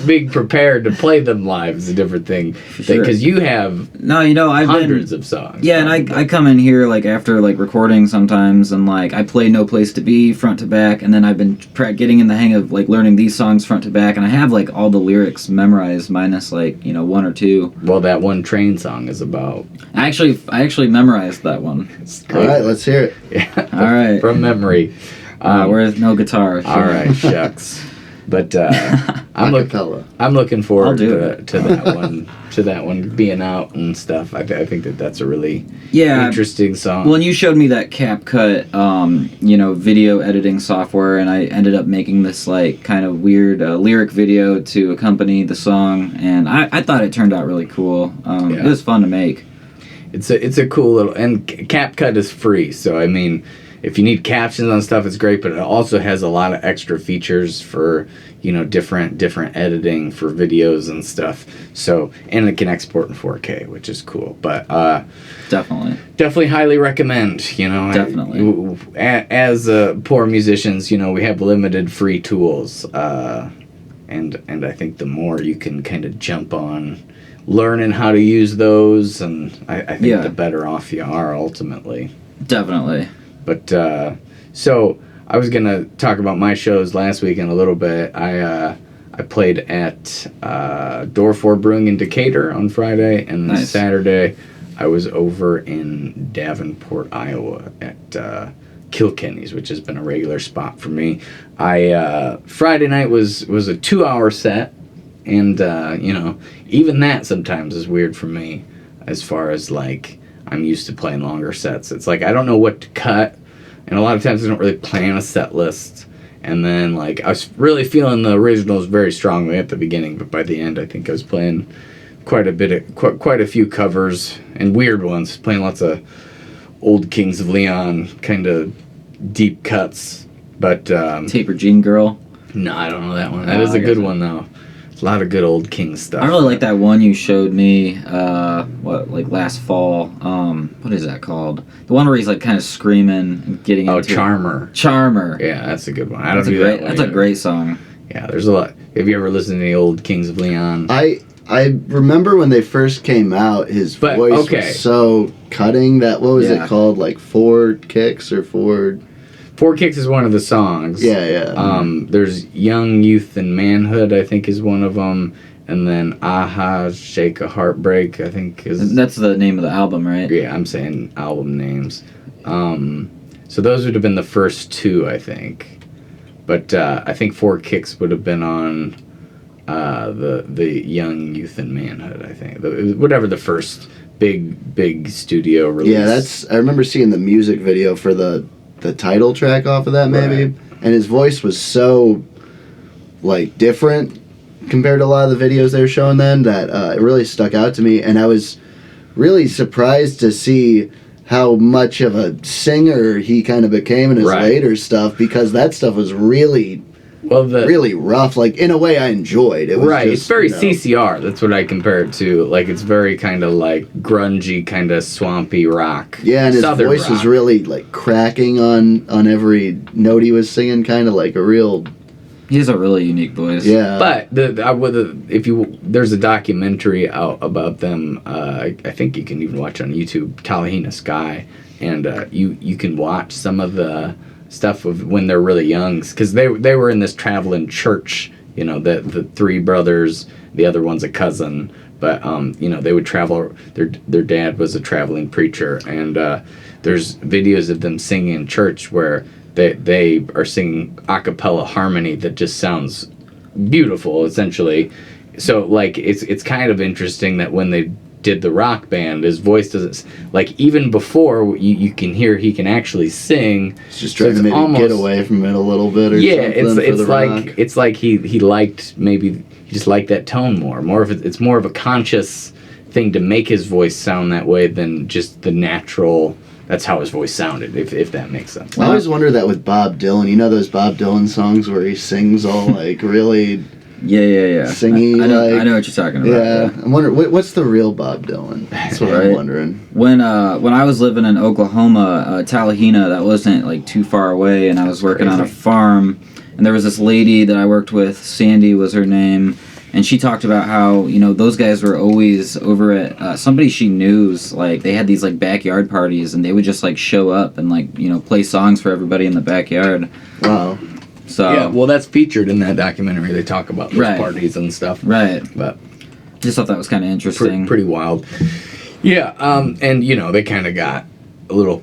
being prepared to play them live is a different thing.
Sure.
Because you have
No, you know, I've
hundreds of songs.
Yeah, and I come in here like after like recording sometimes, and like I play No Place to Be front to back, and then I've been getting in the hang of like learning these songs front to back, and I have like all the lyrics memorized minus like, you know, 1 or 2.
Well, that one Train song is about.
I actually memorized that one.
All right, let's hear it.
Yeah.
All right.
From memory.
Where's no guitar?
All right, shucks. But I'm looking forward to that one, being out and stuff. I think that's a really interesting song.
Well, and you showed me that CapCut, you know, video editing software, and I ended up making this like kind of weird lyric video to accompany the song, and I thought it turned out really cool. It was fun to make.
It's a cool little, and CapCut is free, so I mean, if you need captions on stuff, it's great, but it also has a lot of extra features for, you know, different editing for videos and stuff. So, and it can export in 4K, which is cool. But definitely highly recommend. You know,
definitely.
As poor musicians, you know, we have limited free tools, and I think the more you can kind of jump on learning how to use those, and I think the better off you are ultimately.
Definitely.
But so I was gonna talk about my shows last weekend a little bit. I played at Door 4 Brewing in Decatur on Friday, and then Saturday I was over in Davenport, Iowa at Kilkenny's, which has been a regular spot for me. Friday night was a 2-hour set, and you know, even that sometimes is weird for me, as far as like, I'm used to playing longer sets. It's like I don't know what to cut, and a lot of times I don't really plan a set list, And then like I was really feeling the originals very strongly at the beginning, but by the end I think I was playing quite a few covers and weird ones, playing lots of old Kings of Leon kind of deep cuts. But
Taper Jean Girl.
no, I don't know that one. That is a good one though. A lot of good old King stuff.
I really like that one you showed me, last fall. What is that called? The one where he's like kind of screaming and getting into
Charmer.
Charmer.
Yeah, that's a good one.
That's a great song.
Yeah, there's a lot. Have you ever listened to any old Kings of Leon?
I remember when they first came out, his voice was so cutting that, what was it called? Like Four Kicks or Four...
Four Kicks is one of the songs.
Yeah.
There's Young Youth and Manhood, I think, is one of them. And then Aha, Shake a Heartbreak, I think is...
That's the name of the album, right?
Yeah, I'm saying album names. So those would have been the first two, I think. But I think Four Kicks would have been on the Young Youth and Manhood, I think. Whatever the first big studio release.
Yeah, I remember seeing the music video for the title track off of that, maybe. Right. And his voice was so, like, different compared to a lot of the videos they were showing then that it really stuck out to me. And I was really surprised to see how much of a singer he kind of became in his later stuff, because that stuff was really... really rough. Like, in a way I enjoyed. It was just,
it's very CCR. That's what I compare it to. Like, it's very kind of like grungy, kind of swampy rock.
Yeah, and his voice was really like cracking on every note he was singing, kind of like a real...
He has a really unique voice.
Yeah.
But there's a documentary out about them. I think you can even watch on YouTube, Talahina Sky, and you can watch some of the stuff of when they're really young, because they were in this traveling church, the three brothers, the other one's a cousin, but they would travel. Their dad was a traveling preacher, and there's videos of them singing in church where they are singing a cappella harmony that just sounds beautiful, essentially. So like it's kind of interesting that when they did the rock band, his voice doesn't, like, even before you can hear he can actually sing.
He's just trying to maybe get away from it a little bit, or something.
It's like he liked, maybe he just liked that tone more of it's more of a conscious thing to make his voice sound that way than just the natural. That's how his voice sounded, if that makes sense.
I always wonder that with Bob Dylan. You know those Bob Dylan songs where he sings all like really singy.
I know what you're talking about.
Yeah. I'm wondering what's the real Bob Dylan. That's what I'm wondering.
When I was living in Oklahoma, Talahina, that wasn't like too far away, and I was working on a farm, and there was this lady that I worked with, Sandy was her name, and she talked about how, those guys were always over at somebody she knew's, like, they had these, like, backyard parties, and they would just, like, show up and, like, play songs for everybody in the backyard.
Wow.
So
yeah, well, that's featured in that documentary. They talk about those parties and stuff.
Right.
But
just thought that was kind of interesting.
Pretty wild. Yeah, and, they kind of got a little...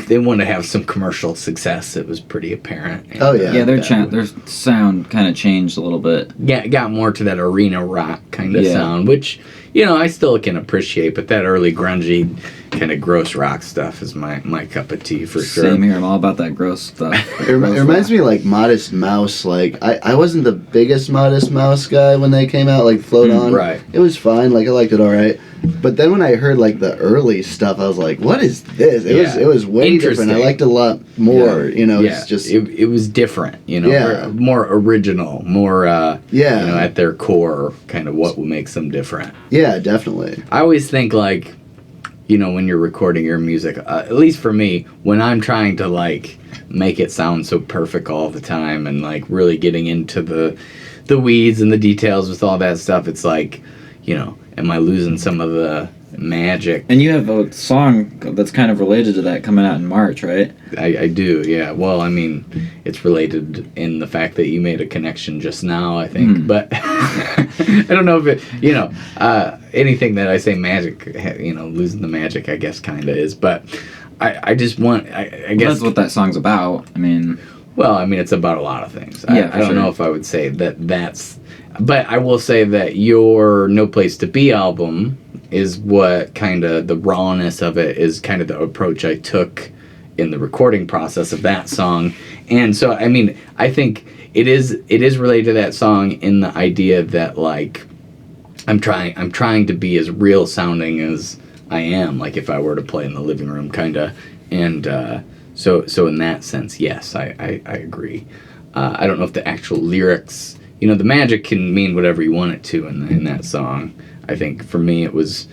they wanted to have some commercial success. It was pretty apparent. And,
their sound kind of changed a little bit.
Yeah, it got more to that arena rock kind of sound, which I still can appreciate. But that early grungy kind of gross rock stuff is my cup of tea for sure.
Same here. I'm all about that gross stuff.
It reminds me of, like, Modest Mouse. Like, I wasn't the biggest Modest Mouse guy when they came out. Like, Float On.
Right.
It was fine. Like, I liked it all right. But then when I heard, like, the early stuff, I was like, what is this? It was way different. I liked it a lot more, It's just...
It was different, more original, more, at their core, kind of what makes them different.
Yeah, definitely.
I always think, like, when you're recording your music, at least for me, when I'm trying to, like, make it sound so perfect all the time and, like, really getting into the weeds and the details with all that stuff, it's like, am I losing some of the magic?
And you have a song that's kind of related to that coming out in March, right?
I do, yeah. Well, I mean, it's related in the fact that you made a connection just now, I think. But I don't know if it, anything that I say magic, losing the magic, I guess, kind of is. But I just want, I guess...
That's what that song's about. I mean...
Well, I mean, it's about a lot of things.
Yeah,
I don't know if I would say that's... But I will say that your No Place to Be album is what kind of the rawness of it is kind of the approach I took in the recording process of that song. And so, I mean, I think it is related to that song in the idea that, like, I'm trying to be as real sounding as I am, like if I were to play in the living room, kind of. And so in that sense, yes, I agree. I don't know if the actual lyrics, you know, the magic can mean whatever you want it to in that song. I think for me it was,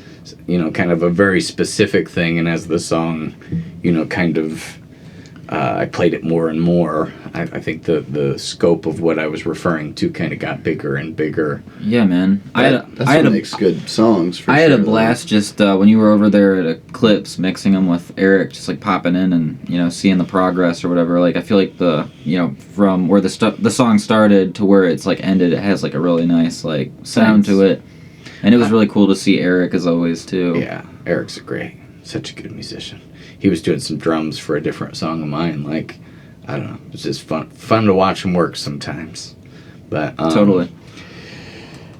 you know, kind of a very specific thing, and as the song, you know, kind of, I played it more and more, I think the scope of what I was referring to kind of got bigger and bigger.
Yeah, man.
That's what makes good songs, for
I
sure.
had a blast just when you were over there at Eclipse mixing them with Eric, just like popping in and, you know, seeing the progress or whatever. Like, I feel like you know, from where the song started to where it's like ended, it has like a really nice like sound to it. And it was really cool to see Eric as always too.
Yeah, Eric's such a good musician. He was doing some drums for a different song of mine. Like, I don't know, it's just fun to watch him work sometimes. But
Totally.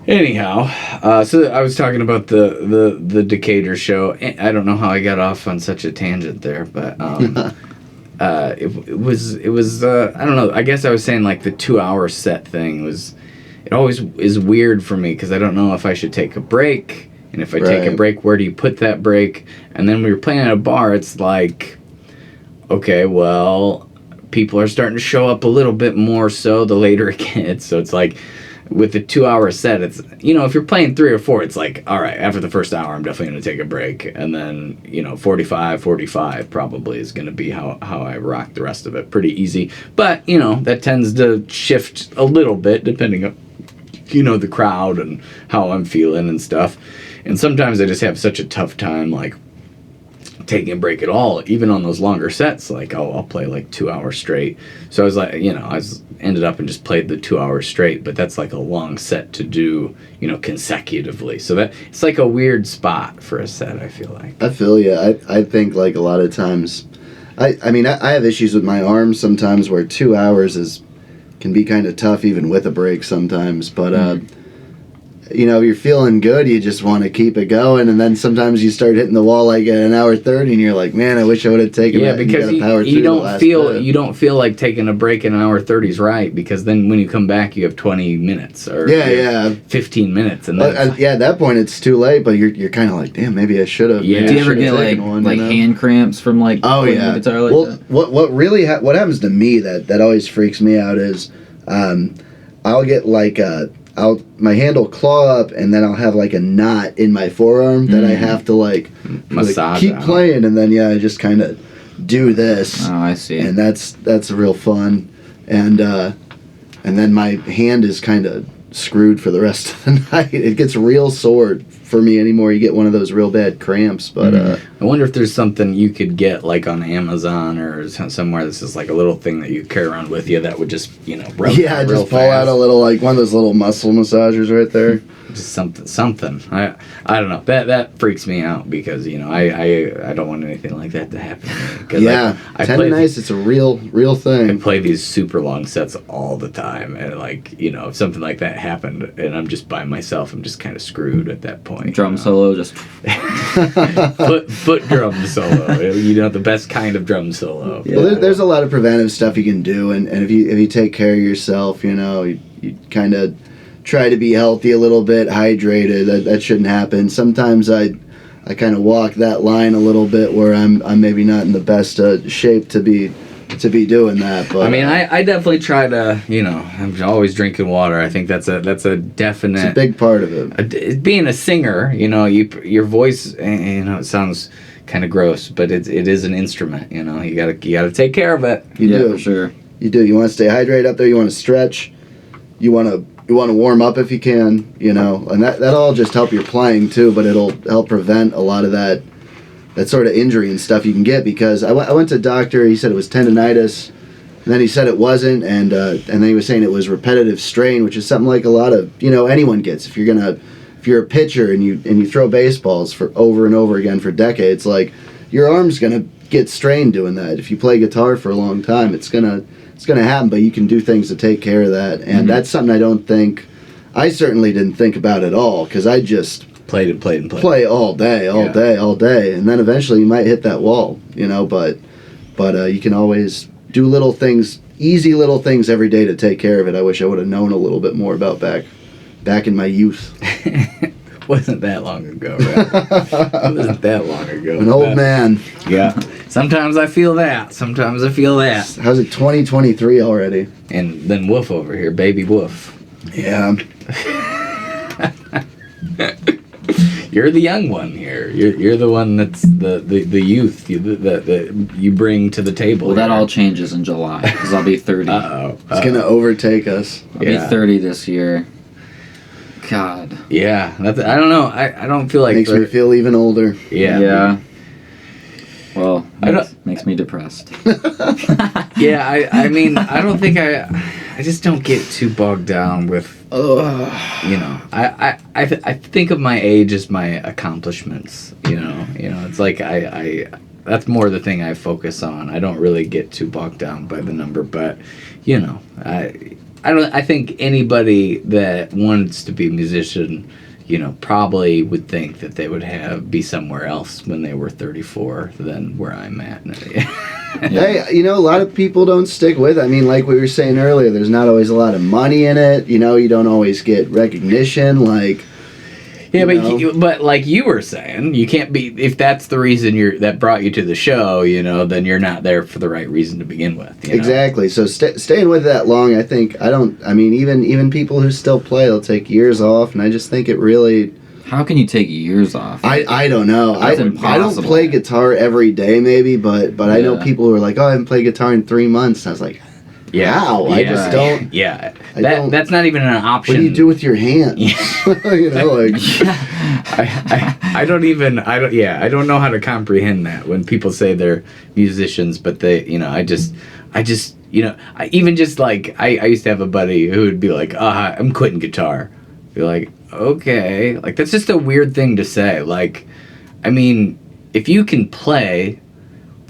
Anyhow, so I was talking about the Decatur show. I don't know how I got off on such a tangent there, but it was I don't know. I guess I was saying, like, the 2-hour set thing was. It always is weird for me because I don't know if I should take a break, and if I take a break, where do you put that break? And then when you're playing at a bar, it's like, okay, well, people are starting to show up a little bit more so the later it gets. So it's like, with the 2-hour set, it's, you know, if you're playing 3 or 4, it's like, all right, after the first hour, I'm definitely going to take a break. And then, you know, 45 probably is going to be how I rock the rest of it. Pretty easy. But, you know, that tends to shift a little bit depending on, you know, the crowd and how I'm feeling and stuff. And sometimes I just have such a tough time, like, taking a break at all, even on those longer sets. Like, I'll play like 2 hours straight. So I was like, you know, ended up and just played the 2 hours straight, but that's like a long set to do, you know, consecutively. So that it's like a weird spot for a set, I feel like.
I feel you. I think, like, a lot of times, I mean, I have issues with my arms sometimes where 2 hours can be kind of tough even with a break sometimes, but you know, you're feeling good, you just want to keep it going, and then sometimes you start hitting the wall like at an hour 30 and you're like, man, I wish I would have taken
that. Yeah, because you don't feel like taking a break in an hour 30 is right, because then when you come back you have 20 minutes or 15 minutes, and then
at that point it's too late, but you're kind of like, damn, maybe I should have.
Yeah.
Do you ever get like hand cramps from like playing the guitar like that?
What really what happens to me that always freaks me out is I'll get like my hand will claw up, and then I'll have like a knot in my forearm that I have to like
massage
keep
out.
playing, and then I just kind of do this.
Oh, I see.
And that's real fun, and then my hand is kind of screwed for the rest of the night. It gets real sore for me anymore. You get one of those real bad cramps, but
I wonder if there's something you could get like on Amazon or somewhere that's just like a little thing that you carry around with you that would just, you know, rub
just
real
pull
fast.
out a little, like one of those little muscle massagers right there.
Just something. I don't know. That freaks me out because, you know, I don't want anything like that to happen to me. 'Cause I
tendonitis, it's a real thing.
I play these super long sets all the time, and, like, you know, if something like that happened and I'm just by myself, I'm just kind of screwed at that point.
Drum solo, just
foot drum solo. You know, the best kind of drum solo.
Yeah. Well, there's a lot of preventive stuff you can do, and if you take care of yourself, you know, you kind of try to be healthy a little bit, hydrated. That shouldn't happen. Sometimes I kind of walk that line a little bit where I'm maybe not in the best shape to be doing that. But
I mean, I definitely try to, you know, I'm always drinking water. I think that's a definite.
It's a big part of it.
Being a singer, you know, your voice, you know, it sounds kind of gross, but it is an instrument. You know, you gotta take care of it.
You do,
for sure.
You do. You want to stay hydrated up there. You want to stretch. You want to warm up if you can. You know, and that'll all just help your playing too. But it'll help prevent a lot of that sort of injury and stuff you can get, because I went to a doctor. He said it was tendonitis, and then he said it wasn't, and then he was saying it was repetitive strain, which is something like a lot of, you know, anyone gets. If you're a pitcher and you throw baseballs for over and over again for decades, like, your arm's gonna get strained doing that. If you play guitar for a long time, it's gonna happen. But you can do things to take care of that, and that's something I certainly didn't think about at all, because I just
played and play
all day, and then eventually you might hit that wall, you know. But But you can always do little things, easy little things every day to take care of it. I wish I would have known a little bit more about back in my youth.
Wasn't that long ago, right? It wasn't that long ago.
An old man.
Yeah. Sometimes I feel that. Sometimes I feel that.
How's it 2023 already?
And then Woof over here, baby Woof.
Yeah.
You're the young one here. You're the one that's the youth that you bring to the table.
Well, that
here.
all changes in July because I'll be 30.
Uh-oh.
It's going to overtake us.
I'll be 30 this year. God.
Yeah. I don't know. I don't feel like...
Makes me feel even older.
Yeah.
Yeah. Well, makes me depressed.
Yeah, I mean, I don't think I just don't get too bogged down with, you know, I think of my age as my accomplishments, you know, it's like that's more the thing I focus on. I don't really get too bogged down by the number, but, you know, I think anybody that wants to be a musician, you know, probably would think that they would be somewhere else when they were 34 than where I'm at.
Hey, you know, a lot of people don't stick with it. I mean, like we were saying earlier, there's not always a lot of money in it. You know, you don't always get recognition. Like,
yeah, but like you were saying, you can't be, if that's the reason that brought you to the show, you know, then you're not there for the right reason to begin with. You know?
Exactly. So staying with that long, I mean, even people who still play, they'll take years off, and I just think it really...
How can you take years off?
I don't know.
That's
I
impossible.
don't play guitar every day, maybe, but I know people who are like, oh, I haven't played guitar in 3 months. And I was like, how?
Yeah.
I just don't.
Yeah. That's not even an option.
What do you do with your hands? You know, like...
I don't know how to comprehend that when people say they're musicians, but they, you know, I just, you know, I used to have a buddy who would be like, I'm quitting guitar. Be like, okay, like that's just a weird thing to say. Like, I mean, if you can play,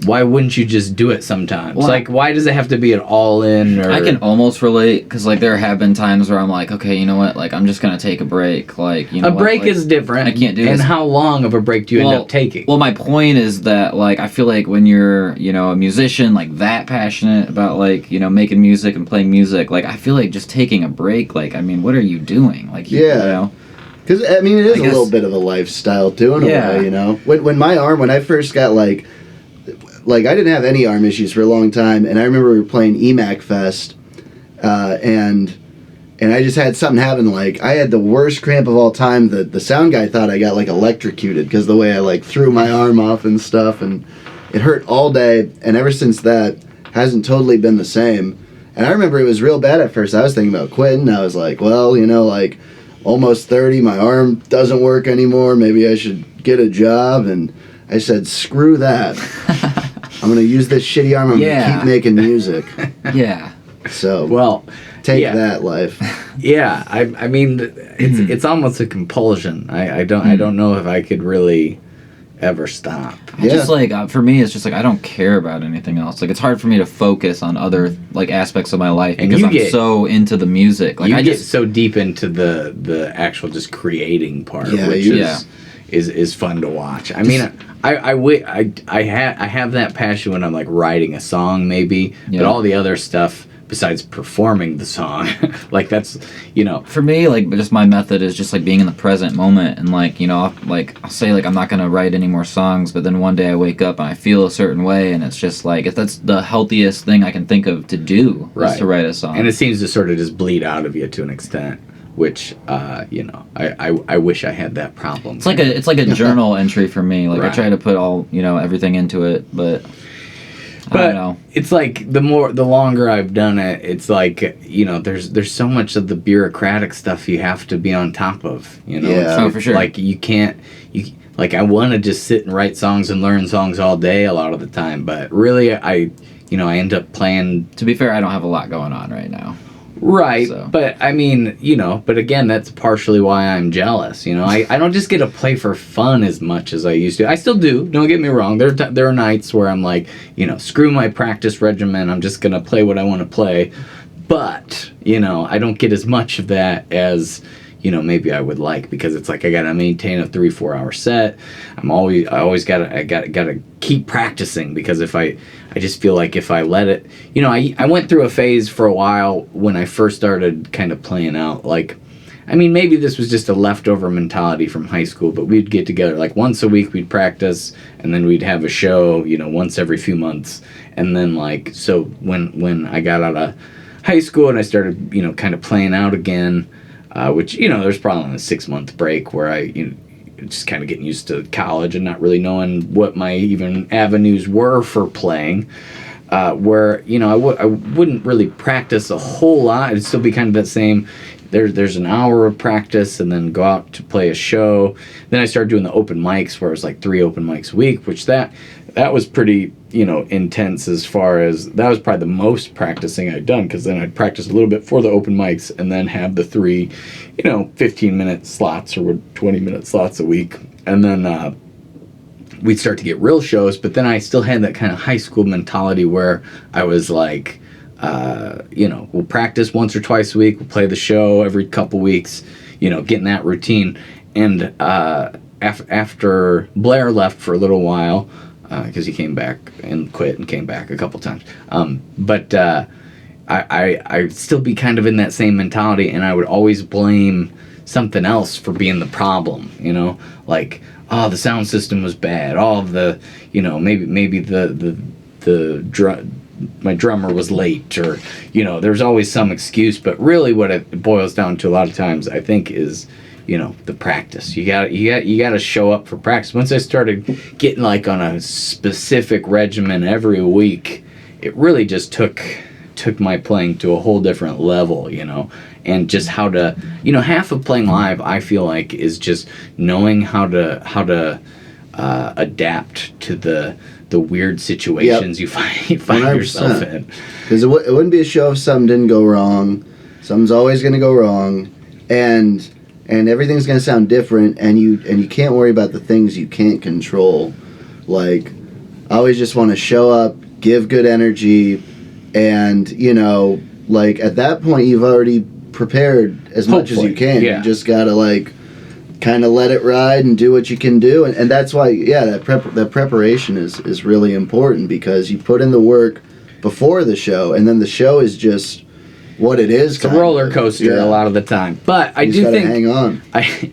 why wouldn't you just do it sometimes?
Well,
like, why does it have to be an all-in? Or...
I can almost relate, because, like, there have been times where I'm like, okay, you know what, like, I'm just going to take a break, like, you know
a break
like,
is different.
I can't do
and
this.
And how long of a break do you end up taking?
Well, my point is that, like, I feel like when you're, you know, a musician, like, that passionate about, like, you know, making music and playing music, like, I feel like just taking a break, like, I mean, what are you doing? Like, you know?
Because, I mean, it is a little bit of a lifestyle, too, in a way, you know? When I first got, like, I didn't have any arm issues for a long time, and I remember we were playing EMAC Fest, and I just had something happen, like, I had the worst cramp of all time. The sound guy thought I got, like, electrocuted, because the way I, like, threw my arm off and stuff, and it hurt all day, and ever since that, hasn't totally been the same. And I remember it was real bad at first. I was thinking about quitting. I was like, well, you know, like, almost 30, my arm doesn't work anymore, maybe I should get a job, and I said, screw that. I'm going to use this shitty arm. I'm going to keep making music.
Yeah.
So,
well,
take that, life.
Yeah, I mean, it's almost a compulsion. I don't know if I could really ever stop.
Just like, for me, it's just like, I don't care about anything else. Like, it's hard for me to focus on other, like, aspects of my life because I'm so into the music. Like, I get
so deep into the actual just creating part, which is fun to watch. I mean, I have that passion when I'm like writing a song, maybe, but all the other stuff besides performing the song, like that's, you know.
For me, like, just my method is just like being in the present moment, and like, you know, I'll say like I'm not gonna write any more songs, but then one day I wake up and I feel a certain way, and it's just like, if that's the healthiest thing I can think of to do, is to write a song.
And it seems to sort of just bleed out of you to an extent. Which, you know, I wish I had that problem.
It's like a journal entry for me. Like, I try to put all, you know, everything into it, but I don't know.
It's like the longer I've done it, it's like, you know, there's so much of the bureaucratic stuff you have to be on top of, you know.
Yeah, for sure.
Like I want to just sit and write songs and learn songs all day a lot of the time, but really I end up playing.
To be fair, I don't have a lot going on right now.
Right, so. But I mean, you know, but again, that's partially why I'm jealous. You know, I don't just get to play for fun as much as I used to. I still do. Don't get me wrong. There are nights where I'm like, you know, screw my practice regimen. I'm just gonna play what I want to play. But you know, I don't get as much of that as, you know, maybe I would like, because it's like I gotta maintain a 3-4 hour set. I always gotta keep practicing, because if I I just feel like if I let it, I went through a phase for a while when I first started kind of playing out. Like, I mean, maybe this was just a leftover mentality from high school, but we'd get together like once a week, we'd practice, and then we'd have a show, once every few months. And then like, so when I got out of high school and I started, kind of playing out again, which, there's probably a 6-month break where I, just kind of getting used to college and not really knowing what my even avenues were for playing, where, I wouldn't really practice a whole lot. It'd still be kind of that same, there's an hour of practice and then go out to play a show. Then I started doing the open mics where it was like 3 open mics a week, which that was pretty, intense as far as, that was probably the most practicing I'd done, because then I'd practice a little bit for the open mics and then have the 3, 15-minute slots or 20-minute slots a week. And then we'd start to get real shows, but then I still had that kind of high school mentality where I was like, we'll practice once or twice a week, we'll play the show every couple weeks, getting that routine. And after Blair left for a little while, because he came back and quit and came back a couple times. But I'd still be kind of in that same mentality, and I would always blame something else for being the problem, like, oh, the sound system was bad. All of the, maybe my drummer was late, or, there's always some excuse. But really what it boils down to a lot of times, I think, is, the practice. You gotta show up for practice. Once I started getting like on a specific regimen every week, it really just took my playing to a whole different level, and just how to, half of playing live, I feel like, is just knowing how to adapt to the weird situations you find yourself in.
Because it wouldn't be a show if something didn't go wrong. Something's always going to go wrong, and everything's going to sound different, and you can't worry about the things you can't control. Like, I always just want to show up, give good energy, and, like, at that point, you've already prepared as much as you can.
Yeah.
You just got to, like, kind of let it ride and do what you can do. And that's why, that preparation is really important, because you put in the work before the show, and then the show is just what it is.
It's a roller coaster a lot of the time. But I do think,
hang on.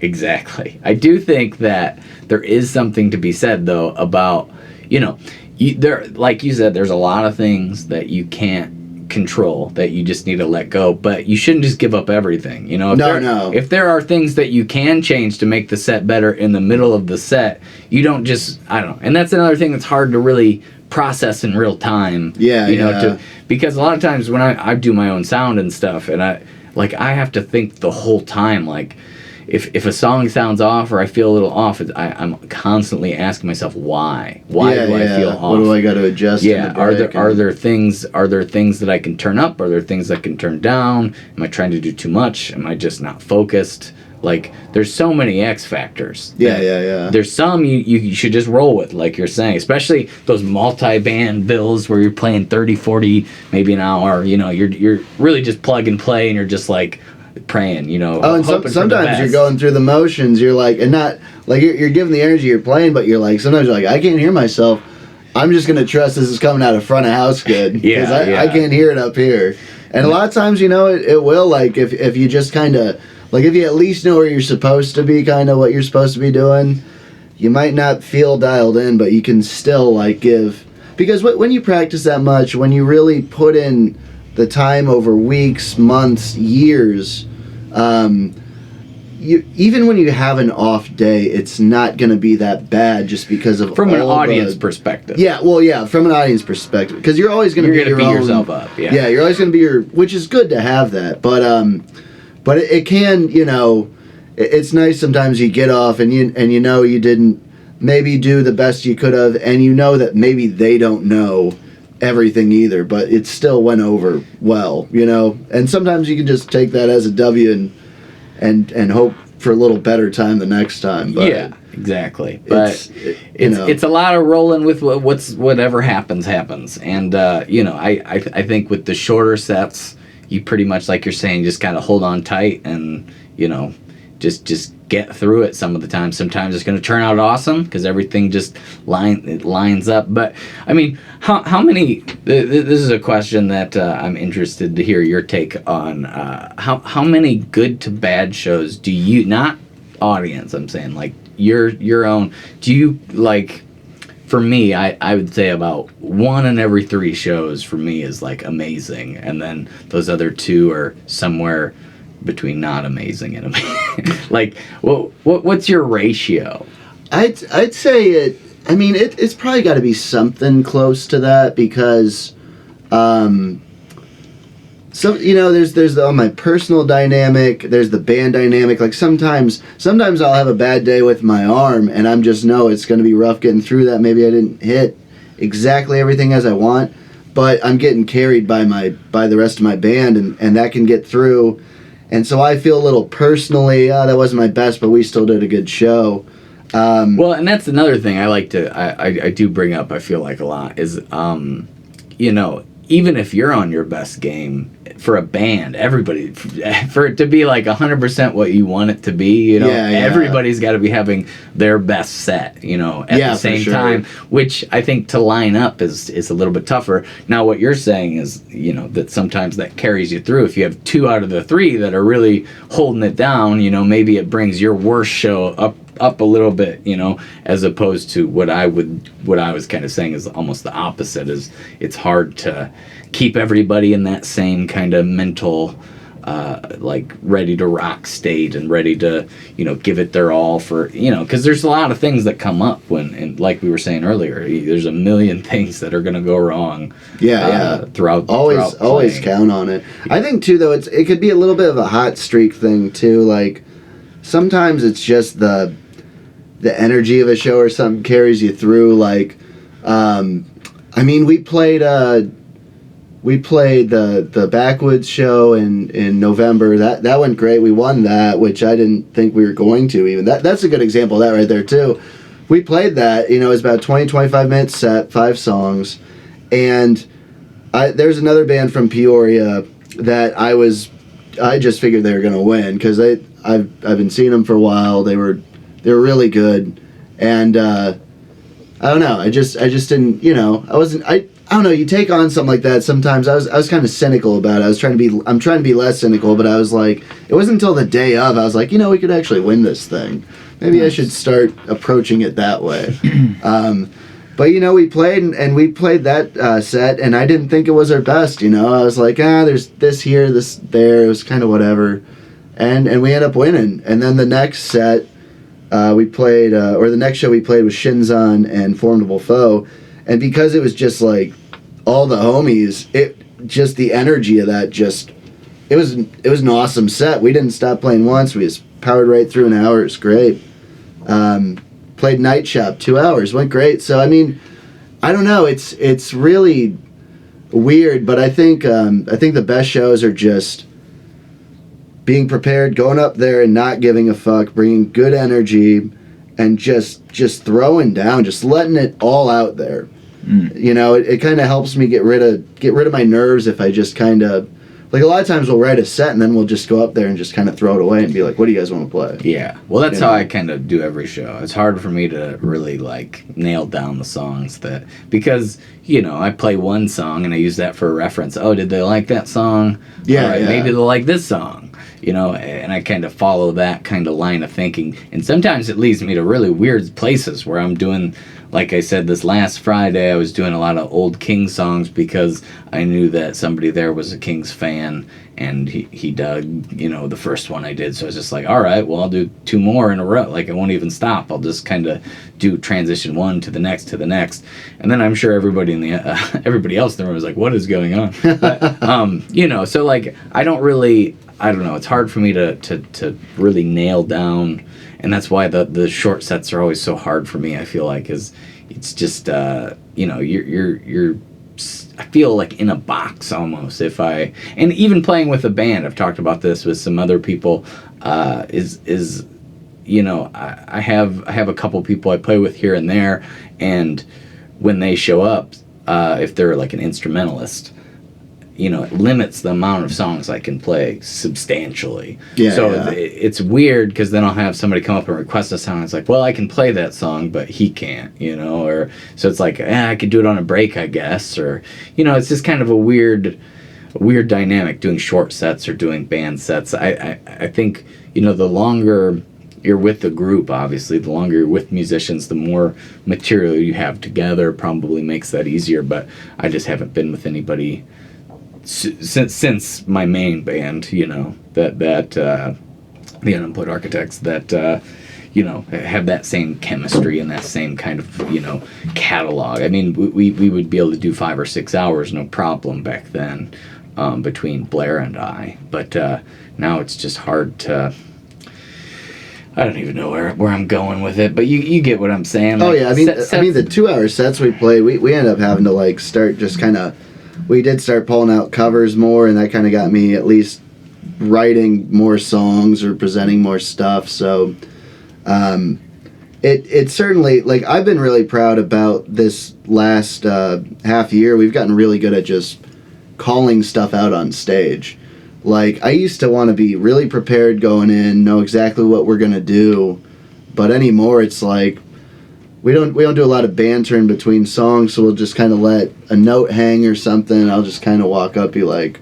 Exactly. I do think that there is something to be said, though, about, there, like you said, there's a lot of things that you can't control, that you just need to let go. But you shouldn't just give up everything. If there are things that you can change to make the set better in the middle of the set, you don't just, I don't know. And that's another thing that's hard to really process in real time. Because a lot of times when I do my own sound and stuff, and I have to think the whole time, like, if a song sounds off or I feel a little off, I'm constantly asking myself why do I feel off?
What do I got to adjust?
Are there things that I can turn up? Are there things I can turn down? Am I trying to do too much? Am I just not focused? Like, there's so many X factors. There's some you should just roll with, like you're saying, especially those multi-band bills where you're playing 30, 40, maybe an hour. You're really just plug and play, and you're just like praying,
and sometimes you're going through the motions. You're like, and not like you're giving the energy you're playing, but you're like, sometimes you're like, I can't hear myself. I'm just gonna trust this is coming out of front of house good, because I can't hear it up here. And a lot of times, it will, like, if you just kind of, like, if you at least know where you're supposed to be, kind of what you're supposed to be doing, you might not feel dialed in, but you can still, like, give. Because when you practice that much, when you really put in the time over weeks, months, years, even when you have an off day, it's not going to be that bad, just because of
from an audience perspective.
From an audience perspective, because you're always going to be your own,
yourself up.
You're always going to be which is good to have that, but it can, it's nice sometimes you get off and you didn't maybe do the best you could have, and that maybe they don't know everything either, but it still went over well, and sometimes you can just take that as a W and hope for a little better time the next time. But
exactly. But it's a lot of rolling with whatever happens, and I think with the shorter sets, you pretty much, like you're saying, just kind of hold on tight and just get through it some of the time. Sometimes it's going to turn out awesome because everything just lines up. But I mean, how many? This is a question that I'm interested to hear your take on. How many good to bad shows do you, not audience, I'm saying, like your own, do you like? For me, I would say about 1 in every 3 shows for me is like amazing, and then those other 2 are somewhere between not amazing and amazing. Like, what's your ratio?
I'd say it. I mean, it's probably got to be something close to that because, so there's my personal dynamic. There's the band dynamic. Like sometimes I'll have a bad day with my arm, and I'm just know it's going to be rough getting through that. Maybe I didn't hit exactly everything as I want, but I'm getting carried by the rest of my band, and that can get through. And so I feel a little personally, that wasn't my best, but we still did a good show.
Well, and that's another thing I like to, I do bring up, I feel like a lot, is, even if you're on your best game, for a band, everybody, for it to be like 100% what you want it to be, everybody's got to be having their best set, at the same time, which I think to line up is a little bit tougher. Now, what you're saying is, that sometimes that carries you through. If you have 2 out of the 3 that are really holding it down, maybe it brings your worst show up a little bit, as opposed to what I was kind of saying is almost the opposite. Is it's hard to keep everybody in that same kind of mental, like ready to rock state and ready to, give it their all for, because there's a lot of things that come up and like we were saying earlier, there's a million things that are going to go wrong. Throughout
always count on it. I think too, though, it could be a little bit of a hot streak thing too. Like sometimes it's just the energy of a show or something carries you through. Like, I mean, we played the Backwoods show in November. That went great. We won that, which I didn't think we were going to even. That's a good example of that right there too. We played that, it was about 20-25 minutes set, 5 songs, and there's another band from Peoria that I just figured they were going to win because I've been seeing them for a while. They were really good, and I don't know. I just didn't. I don't know. You take on something like that. Sometimes I was kind of cynical about it. I'm trying to be less cynical, but I was like, it wasn't until the day of I was like, we could actually win this thing. Maybe I should start approaching it that way. But we played and we played that set, and I didn't think it was our best. I was like, there's this here, this there. It was kind of whatever, and we ended up winning. And then the next set. We played, or the next show we played was Shinzon and Formidable Foe, and because it was just like all the homies, just the energy of that it was an awesome set. We didn't stop playing once. We just powered right through an hour. It was great. Played Night Shop 2 hours, went great. So I mean, I don't know. It's really weird, but I think the best shows are just being prepared, going up there and not giving a fuck, bringing good energy, and just throwing down, just letting it all out there. It kind of helps me get rid of my nerves if I just kind of, like a lot of times we'll write a set and then we'll just go up there and just kind of throw it away and be like, what do you guys want to play?
Yeah. Well, that's how I kind of do every show. It's hard for me to really like nail down the songs because I play one song and I use that for a reference. Oh, did they like that song?
Yeah,
right, maybe they'll like this song. And I kind of follow that kind of line of thinking. And sometimes it leads me to really weird places where I'm doing, like I said, this last Friday, I was doing a lot of old Kings songs because I knew that somebody there was a Kings fan, and he dug, the first one I did. So I was just like, all right, well, I'll do 2 more in a row. Like, I won't even stop. I'll just kind of do transition 1 to the next to the next. And then I'm sure everybody everybody else in the room was like, what is going on? But, so like, I don't know. It's hard for me to really nail down, and that's why the short sets are always so hard for me. I feel like it's just you're I feel like in a box almost. And even playing with a band, I've talked about this with some other people. I have a couple people I play with here and there, and when they show up, if they're like an instrumentalist, it limits the amount of songs I can play substantially.
Yeah,
so
yeah.
it's weird because then I'll have somebody come up and request a song. It's like, well, I can play that song, but he can't, or so it's like, I could do it on a break, I guess, or it's just kind of a weird dynamic doing short sets or doing band sets. I think the longer you're with the group, obviously, the longer you're with musicians, the more material you have together probably makes that easier. But I just haven't been with anybody since my main band, that the Unemployed Architects, that have that same chemistry and that same kind of catalog. I mean, we would be able to do 5 or 6 hours, no problem back then, between Blair and I. But now it's just hard to. I don't even know where I'm going with it, but you get what I'm saying.
Oh yeah, I mean the 2-hour sets we played, we ended up having to like start just kind of. We did start pulling out covers more, and that kind of got me at least writing more songs or presenting more stuff. So, it certainly, like, I've been really proud about this last half year. We've gotten really good at just calling stuff out on stage. Like, I used to want to be really prepared going in, know exactly what we're gonna do, but anymore it's like we don't do a lot of banter in between songs, so we'll just kind of let a note hang or something. I'll just kind of walk up, be like,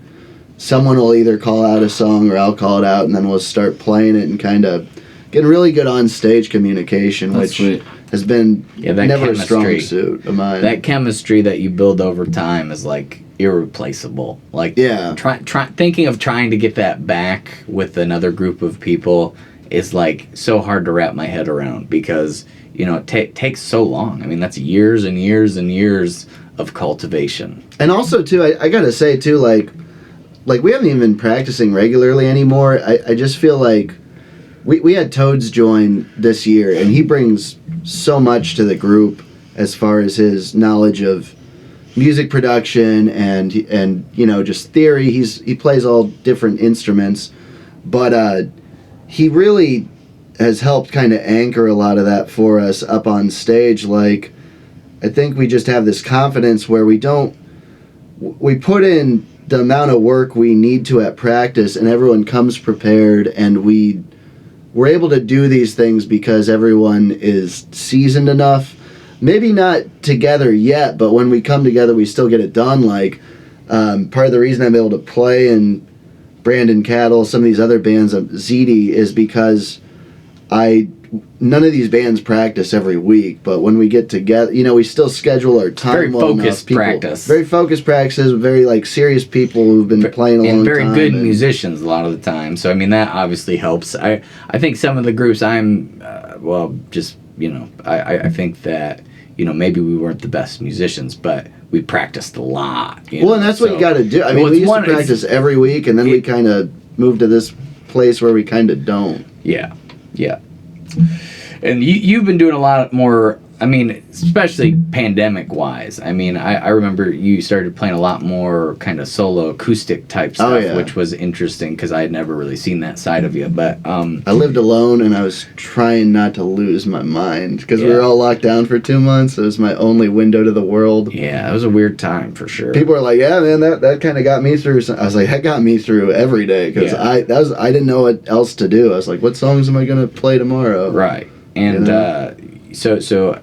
someone will either call out a song or I'll call it out, and then we'll start playing it and kind of getting really good on stage communication, which has been never a strong suit of mine.
That chemistry that you build over time is like irreplaceable. Like, thinking of trying to get that back with another group of people is like so hard to wrap my head around, because it takes so long. I mean, that's years and years and years of cultivation.
And also too, I gotta say too, like we haven't even been practicing regularly anymore. I just feel like we had Toads join this year, and he brings so much to the group as far as his knowledge of music production and just theory. He plays all different instruments, but he really has helped kind of anchor a lot of that for us up on stage. Like, I think we just have this confidence where we put in the amount of work we need to at practice, and everyone comes prepared, and we're able to do these things because everyone is seasoned enough. Maybe not together yet, but when we come together, we still get it done. Like, part of the reason I'm able to play in Brandon Cattle, some of these other bands, ZD, is because none of these bands practice every week, but when we get together, we still schedule our time.
Very focused practice.
Very focused practices, very like serious people who've been playing a long time.
And very good musicians a lot of the time. So I mean, that obviously helps. I think some of the groups I think that maybe we weren't the best musicians, but we practiced a lot.
Well, and that's what you got to do. I mean, we used to practice every week, and then we kind of moved to this place where we kind of don't.
Yeah. And you've been doing a lot more, I mean, especially pandemic-wise. I mean, I remember you started playing a lot more kind of solo acoustic type stuff, which was interesting because I had never really seen that side of you. But
I lived alone, and I was trying not to lose my mind because we were all locked down for 2 months. It was my only window to the world.
Yeah, it was a weird time for sure.
People were like, "Yeah, man, that kind of got me through." I was like, "That got me through every day," because I didn't know what else to do. I was like, "What songs am I gonna play tomorrow?"
Right, and so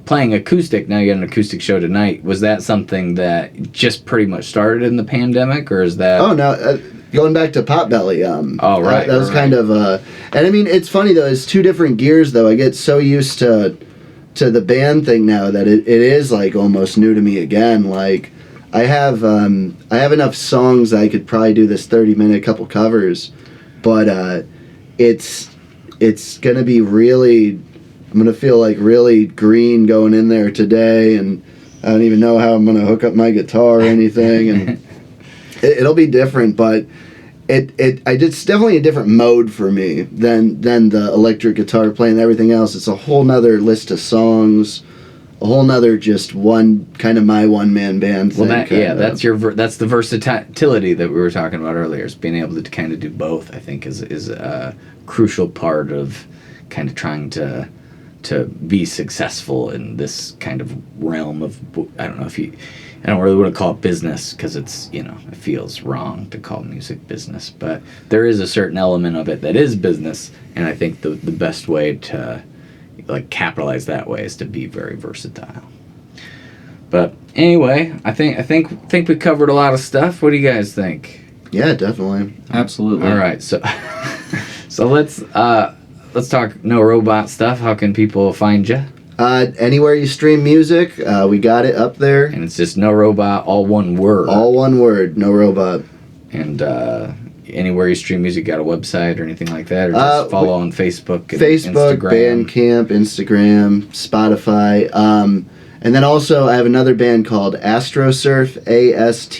playing acoustic, now you got an acoustic show tonight. Was that something that just pretty much started in the pandemic, or is that...
Oh, no, going back to Potbelly.
Right.
That was kind of... and I mean, it's funny, though, it's two different gears, though. I get so used to the band thing now that it is, like, almost new to me again. Like, I have enough songs that I could probably do this 30-minute couple covers, but it's going to be really... I'm going to feel like really green going in there today, and I don't even know how I'm going to hook up my guitar or anything, and it'll be different, but it's definitely a different mode for me than the electric guitar playing and everything else. It's a whole nother list of songs, a whole nother just one kind of my one-man band thing.
Well, that's the versatility that we were talking about earlier, is being able to kind of do both. I think is a crucial part of kind of trying to be successful in this kind of realm of, I don't know if I don't really want to call it business because it's, it feels wrong to call music business, but there is a certain element of it that is business, and I think the best way to capitalize that way is to be very versatile. But anyway, I think we covered a lot of stuff. What do you guys think?
Yeah, definitely.
Absolutely.
All right, so let's talk NoRobot stuff. How can people find you?
Anywhere you stream music, we got it up there.
And it's just NoRobot, all one word.
All one word, NoRobot.
And anywhere you stream music, got a website or anything like that, or just follow on Facebook and
Facebook,
Instagram.
Bandcamp, Instagram, Spotify. And then also I have another band called Astroserf, ASTROSERF.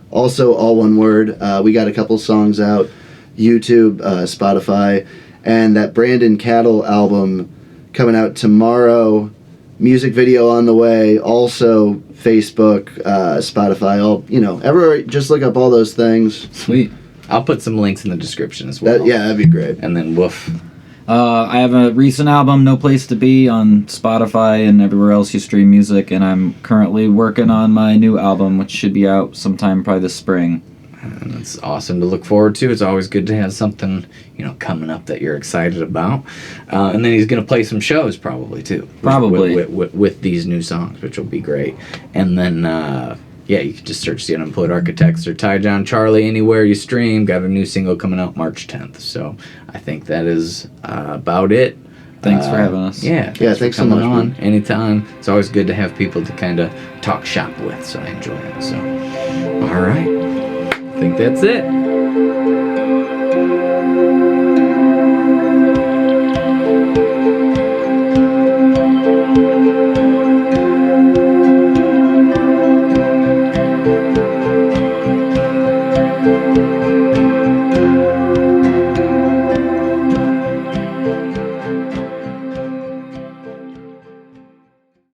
Also all one word. We got a couple songs out, YouTube, Spotify, and that Brandon Cattle album coming out tomorrow. Music video on the way. Also Facebook, Spotify, all everywhere. Just look up all those things.
Sweet.
I'll put some links in the description as well.
That'd be great.
And then woof.
I have a recent album, No Place to Be, on Spotify and everywhere else you stream music, and I'm currently working on my new album, which should be out sometime probably this spring.
And it's awesome to look forward to. It's always good to have something, coming up that you're excited about. And then he's going to play some shows probably, too.
Probably.
With these new songs, which will be great. And then, you can just search The Unemployed Architects or TyJon Charlie anywhere you stream. Got a new single coming out March 10th. So I think that is about it.
Thanks for having us.
Yeah,
thanks
for
so
coming
much,
on
man.
anytime. It's always good to have people to kind of talk shop with, so I enjoy it. So, all right. I think that's it.